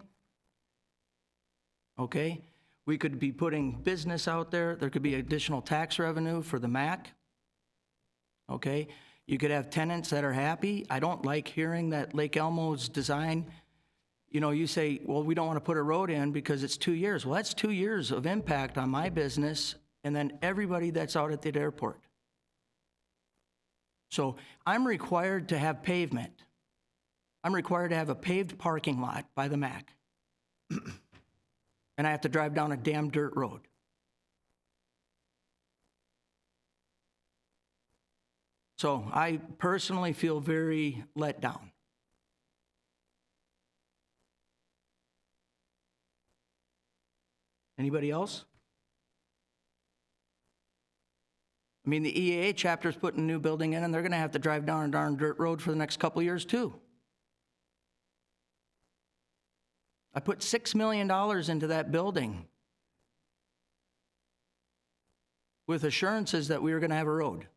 [SPEAKER 10] Okay? We could be putting business out there. There could be additional tax revenue for the MAC. Okay? You could have tenants that are happy. I don't like hearing that Lake Elmo's design, you say, well, we don't want to put a road in because it's 2 years. Well, that's 2 years of impact on my business and then everybody that's out at the airport. So I'm required to have pavement. I'm required to have a paved parking lot by the MAC. And I have to drive down a damn dirt road. So I personally feel very let down. Anybody else? I mean, the EAA chapter's putting a new building in, and they're going to have to drive down a darn dirt road for the next couple of years, too. I put $6 million into that building with assurances that we were going to have a road.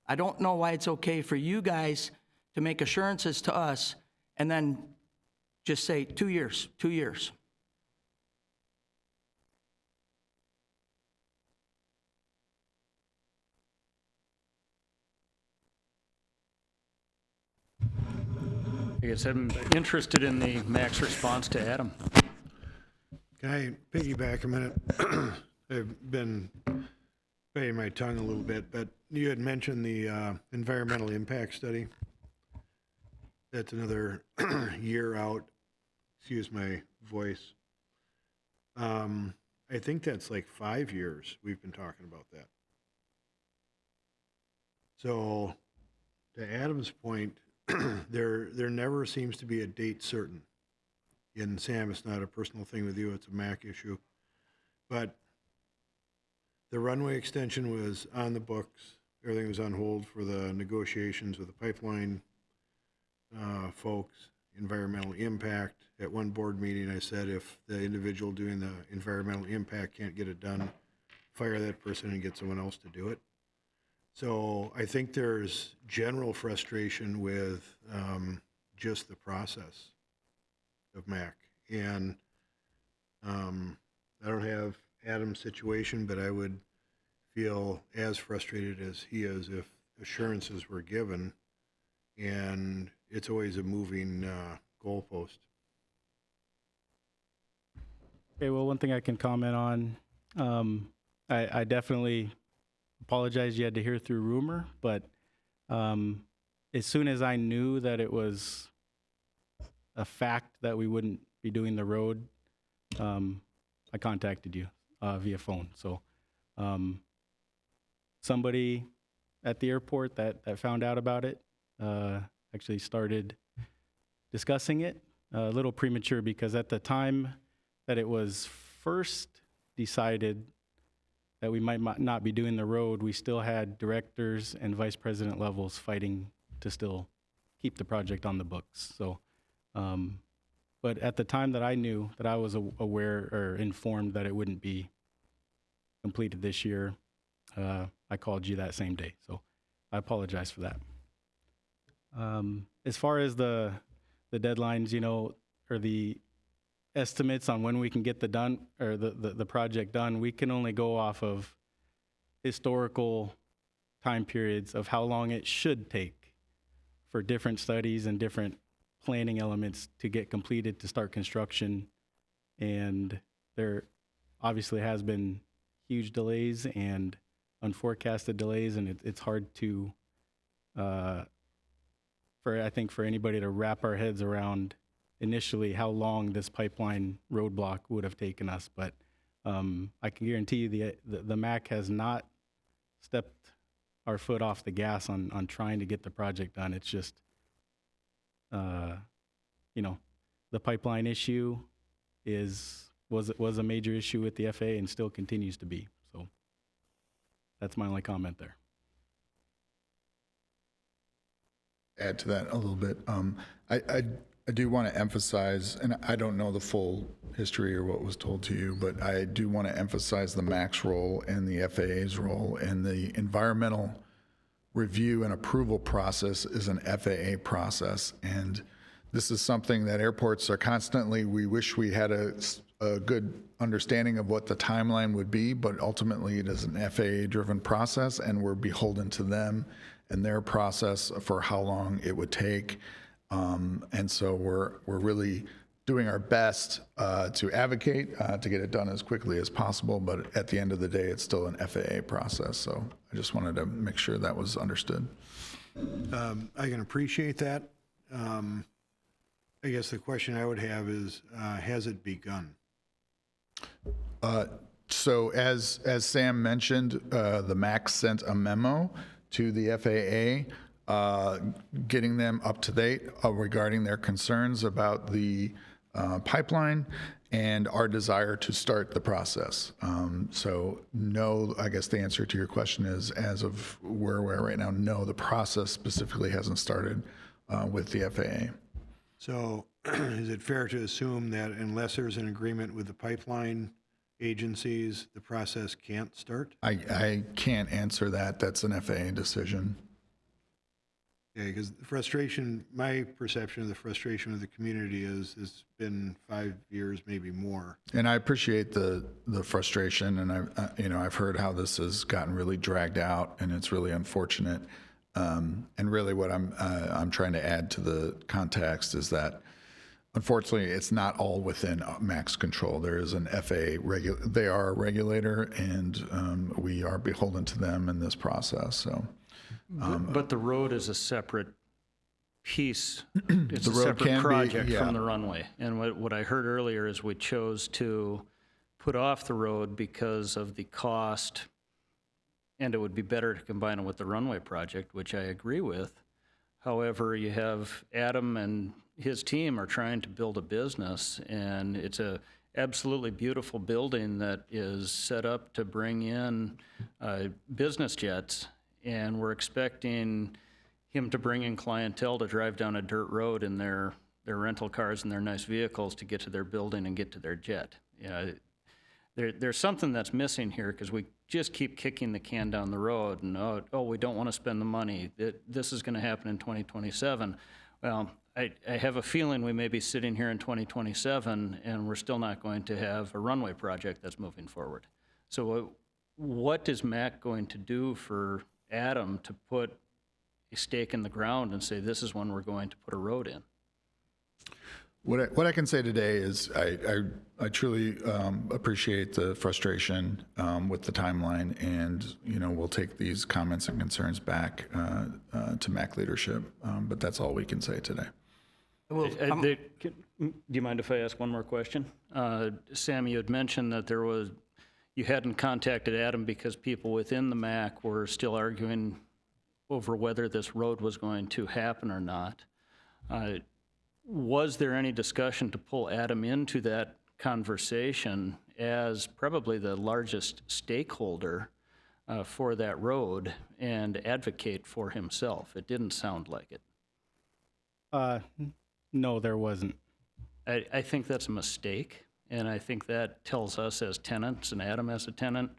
[SPEAKER 10] I don't know why it's okay for you guys to make assurances to us and then just say 2 years, 2 years.
[SPEAKER 2] I guess I'm interested in the MAC's response to Adam.
[SPEAKER 9] Can I piggyback a minute? I've been biting my tongue a little bit, but you had mentioned the environmental impact study. That's another year out. Excuse my voice. I think that's like 5 years we've been talking about that. So to Adam's point, there never seems to be a date certain. And Sam, it's not a personal thing with you, it's a MAC issue. But the runway extension was on the books. Everything was on hold for the negotiations with the pipeline folks, environmental impact. At one board meeting, I said if the individual doing the environmental impact can't get it done, fire that person and get someone else to do it. So I think there's general frustration with just the process of MAC. And I don't have Adam's situation, but I would feel as frustrated as he is if assurances were given, and it's always a moving goalpost.
[SPEAKER 7] Okay, well, one thing I can comment on, I definitely apologize you had to hear through rumor, but as soon as I knew that it was a fact that we wouldn't be doing the road, I contacted you via phone. So somebody at the airport that found out about it actually started discussing it. A little premature because at the time that it was first decided that we might not be doing the road, we still had directors and vice president levels fighting to still keep the project on the books. So, but at the time that I knew, that I was aware or informed that it wouldn't be completed this year, I called you that same day. So I apologize for that. As far as the deadlines, or the estimates on when we can get the project done, we can only go off of historical time periods of how long it should take for different studies and different planning elements to get completed to start construction. And there obviously has been huge delays and unforecasted delays, and it's hard to, I think for anybody to wrap our heads around initially how long this pipeline roadblock would have taken us. But I can guarantee you the MAC has not stepped our foot off the gas on trying to get the project done. It's just, the pipeline issue was a major issue with the FAA and still continues to be. So that's my only comment there.
[SPEAKER 4] Add to that a little bit. I do want to emphasize, and I don't know the full history or what was told to you, but I do want to emphasize the MAC's role and the FAA's role. And the environmental review and approval process is an FAA process. And this is something that airports are constantly, we wish we had a good understanding of what the timeline would be, but ultimately it is an FAA-driven process, and we're beholden to them and their process for how long it would take. And so we're really doing our best to advocate to get it done as quickly as possible, but at the end of the day, it's still an FAA process. So I just wanted to make sure that was understood.
[SPEAKER 9] I can appreciate that. I guess the question I would have is, has it begun?
[SPEAKER 4] So as Sam mentioned, the MAC sent a memo to the FAA getting them up to date regarding their concerns about the pipeline and our desire to start the process. So no, I guess the answer to your question is, as of where we're right now, no, the process specifically hasn't started with the FAA.
[SPEAKER 9] So is it fair to assume that unless there's an agreement with the pipeline agencies, the process can't start?
[SPEAKER 4] I can't answer that. That's an FAA decision.
[SPEAKER 9] Yeah, because the frustration, my perception of the frustration of the community is it's been 5 years, maybe more.
[SPEAKER 4] And I appreciate the frustration, and I've heard how this has gotten really dragged out, and it's really unfortunate. And really, what I'm trying to add to the context is that, unfortunately, it's not all within MAC's control. There is an FAA they are a regulator, and we are beholden to them in this process. So.
[SPEAKER 2] But the road is a separate piece. It's
[SPEAKER 4] The
[SPEAKER 2] a
[SPEAKER 4] road
[SPEAKER 2] separate
[SPEAKER 4] can be,
[SPEAKER 2] project
[SPEAKER 4] yeah.
[SPEAKER 2] from the runway. And what I heard earlier is we chose to put off the road because of the cost, and it would be better to combine it with the runway project, which I agree with. However, you have Adam and his team are trying to build a business, and it's a absolutely beautiful building that is set up to bring in business jets. And we're expecting him to bring in clientele to drive down a dirt road in their rental cars and their nice vehicles to get to their building and get to their jet. There's something that's missing here because we just keep kicking the can down the road and, we don't want to spend the money. This is going to happen in 2027. Well, I have a feeling we may be sitting here in 2027 and we're still not going to have a runway project that's moving forward. So what is MAC going to do for Adam to put a stake in the ground and say, this is when we're going to put a road in?
[SPEAKER 4] What I can say today is I truly appreciate the frustration with the timeline, and we'll take these comments and concerns back to MAC leadership. But that's all we can say today.
[SPEAKER 2] Do you mind if I ask one more question? Sam, you had mentioned that you hadn't contacted Adam because people within the MAC were still arguing over whether this road was going to happen or not. Was there any discussion to pull Adam into that conversation as probably the largest stakeholder for that road and advocate for himself? It didn't sound like it.
[SPEAKER 7] No, there wasn't.
[SPEAKER 2] I think that's a mistake, and I think that tells us as tenants and Adam as a tenant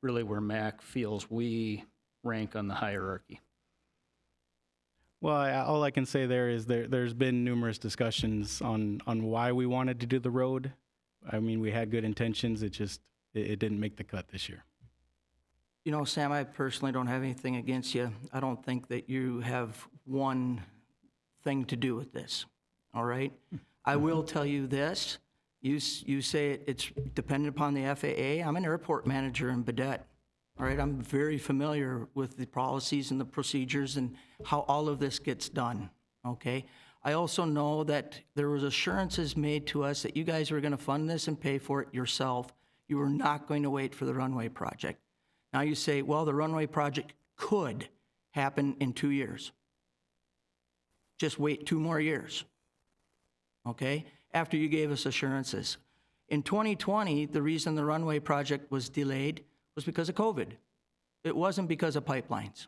[SPEAKER 2] really where MAC feels we rank on the hierarchy.
[SPEAKER 7] Well, all I can say there is there's been numerous discussions on why we wanted to do the road. I mean, we had good intentions. It didn't make the cut this year.
[SPEAKER 10] Sam, I personally don't have anything against you. I don't think that you have one thing to do with this, all right? I will tell you this. You say it's dependent upon the FAA. I'm an airport manager in Baudette. All right, I'm very familiar with the policies and the procedures and how all of this gets done, okay? I also know that there was assurances made to us that you guys were gonna fund this and pay for it yourself. You were not going to wait for the runway project. Now you say, well, the runway project could happen in 2 years. Just wait 2 more years, okay? After you gave us assurances. In 2020, the reason the runway project was delayed was because of COVID. It wasn't because of pipelines.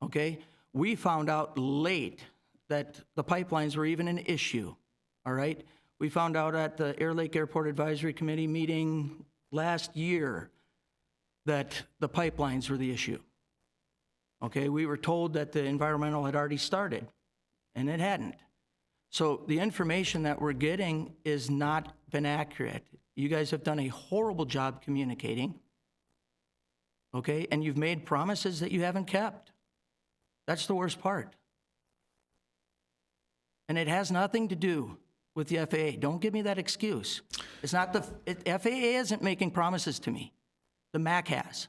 [SPEAKER 10] Okay? We found out late that the pipelines were even an issue, all right? We found out at the Airlake Airport Advisory Committee meeting last year that the pipelines were the issue. Okay? We were told that the environmental had already started, and it hadn't. So the information that we're getting is not been accurate. You guys have done a horrible job communicating, okay? And you've made promises that you haven't kept. That's the worst part. And it has nothing to do with the FAA. Don't give me that excuse. It's not FAA isn't making promises to me. The MAC has.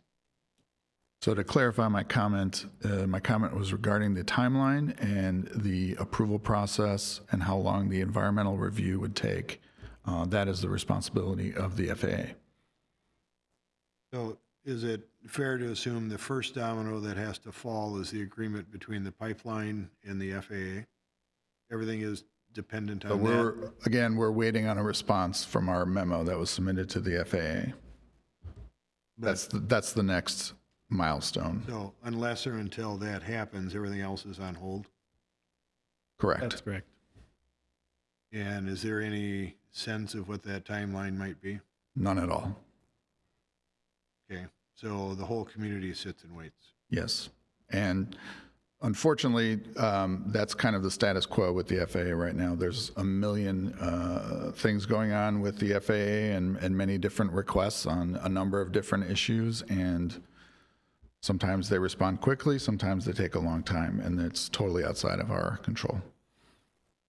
[SPEAKER 4] So to clarify my comment was regarding the timeline and the approval process and how long the environmental review would take. That is the responsibility of the FAA.
[SPEAKER 9] So is it fair to assume the first domino that has to fall is the agreement between the pipeline and the FAA? Everything is dependent on that?
[SPEAKER 4] We're waiting on a response from our memo that was submitted to the FAA. That's the next milestone.
[SPEAKER 9] So unless or until that happens, everything else is on hold?
[SPEAKER 4] Correct.
[SPEAKER 7] That's correct.
[SPEAKER 9] And is there any sense of what that timeline might be?
[SPEAKER 4] None at all.
[SPEAKER 9] Okay, so the whole community sits and waits.
[SPEAKER 4] Yes. And unfortunately, that's kind of the status quo with the FAA right now. There's a million things going on with the FAA and many different requests on a number of different issues. And sometimes they respond quickly, sometimes they take a long time, and it's totally outside of our control.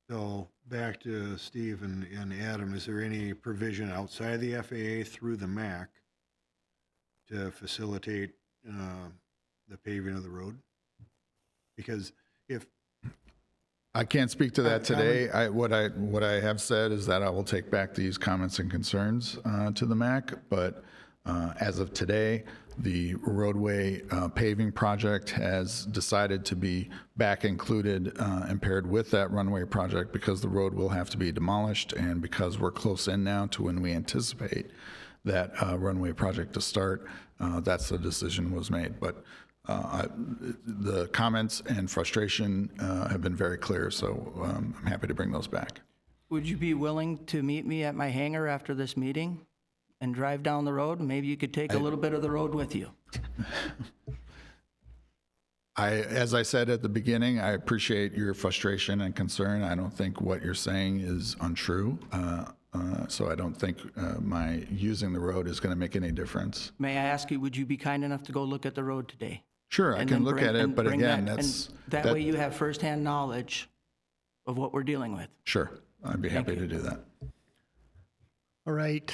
[SPEAKER 9] So back to Steve and Adam, is there any provision outside the FAA through the MAC to facilitate the paving of the road? Because if
[SPEAKER 4] I can't speak to that today. What I have said is that I will take back these comments and concerns to the MAC, but as of today, the roadway paving project has decided to be back included and paired with that runway project because the road will have to be demolished, and because we're close in now to when we anticipate that runway project to start, that's the decision was made. But the comments and frustration have been very clear, so I'm happy to bring those back.
[SPEAKER 10] Would you be willing to meet me at my hangar after this meeting and drive down the road? Maybe you could take a little bit of the road with you.
[SPEAKER 4] As I said at the beginning, I appreciate your frustration and concern. I don't think what you're saying is untrue. So I don't think my using the road is going to make any difference.
[SPEAKER 10] May I ask you, would you be kind enough to go look at the road today?
[SPEAKER 4] Sure, I
[SPEAKER 10] And
[SPEAKER 4] can
[SPEAKER 10] then
[SPEAKER 4] look
[SPEAKER 10] bring-
[SPEAKER 4] at it,
[SPEAKER 10] and
[SPEAKER 4] but
[SPEAKER 10] bring
[SPEAKER 4] again,
[SPEAKER 10] that- and
[SPEAKER 4] that's...
[SPEAKER 10] That way you have firsthand knowledge of what we're dealing with.
[SPEAKER 4] Sure, I'd be happy to do that.
[SPEAKER 1] All right.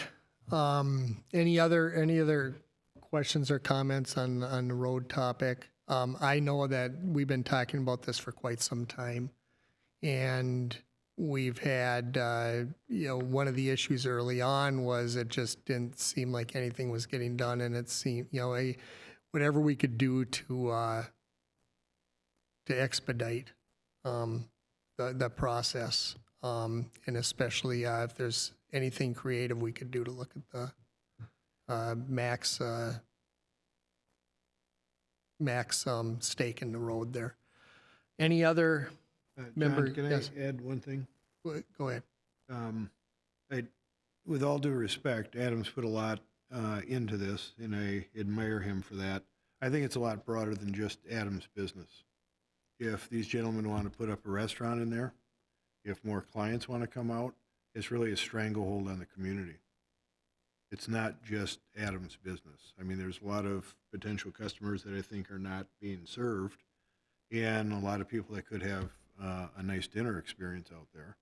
[SPEAKER 1] Any other questions or comments on the road topic? I know that we've been talking about this for quite some time, and we've had, one of the issues early on was it just didn't seem like anything was getting done, and it seemed, whatever we could do to expedite the process, and especially if there's anything creative we could do to look at the max stake in the road there. Any other member?
[SPEAKER 9] John, can
[SPEAKER 1] Yes.
[SPEAKER 9] I add one thing?
[SPEAKER 1] Go ahead.
[SPEAKER 9] With all due respect, Adam's put a lot into this, and I admire him for that. I think it's a lot broader than just Adam's business. If these gentlemen want to put up a restaurant in there, if more clients want to come out, it's really a stranglehold on the community. It's not just Adam's business. I mean, there's a lot of potential customers that I think are not being served, and a lot of people that could have a nice dinner experience out there.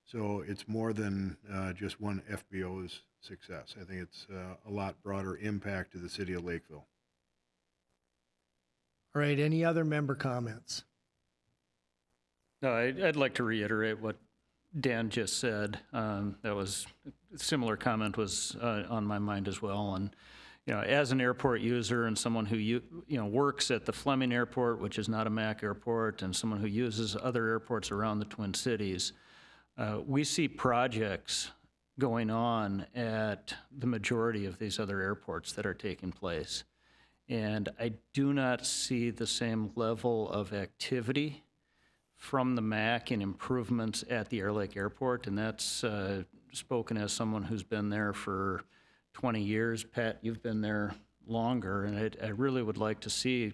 [SPEAKER 9] So it's more than just one FBO's success. I think it's a lot broader impact to the city of Lakeville.
[SPEAKER 1] All right, any other member comments?
[SPEAKER 2] No, I'd like to reiterate what Dan just said. That was, a similar comment was on my mind as well. And, as an airport user and someone who, works at the Fleming Airport, which is not a MAC airport, and someone who uses other airports around the Twin Cities, we see projects going on at the majority of these other airports that are taking place. And I do not see the same level of activity from the MAC in improvements at the Airlake Airport, and that's spoken as someone who's been there for 20 years. Pat, you've been there longer, and I really would like to see,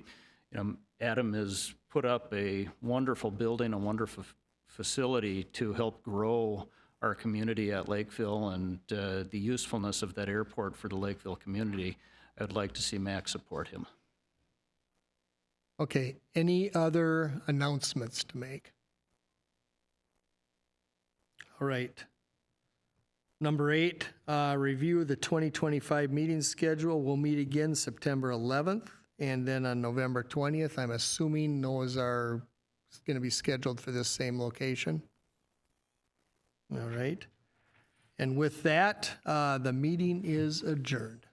[SPEAKER 2] Adam has put up a wonderful building, a wonderful facility to help grow our community at Lakeville and the usefulness of that airport for the Lakeville community. I would like to see MAC support him.
[SPEAKER 1] Okay, any other announcements to make? All right. Number 8, review of the 2025 meeting schedule. We'll meet again September 11th, and then on November 20th. I'm assuming those are going to be scheduled for this same location. All right. And with that, the meeting is adjourned.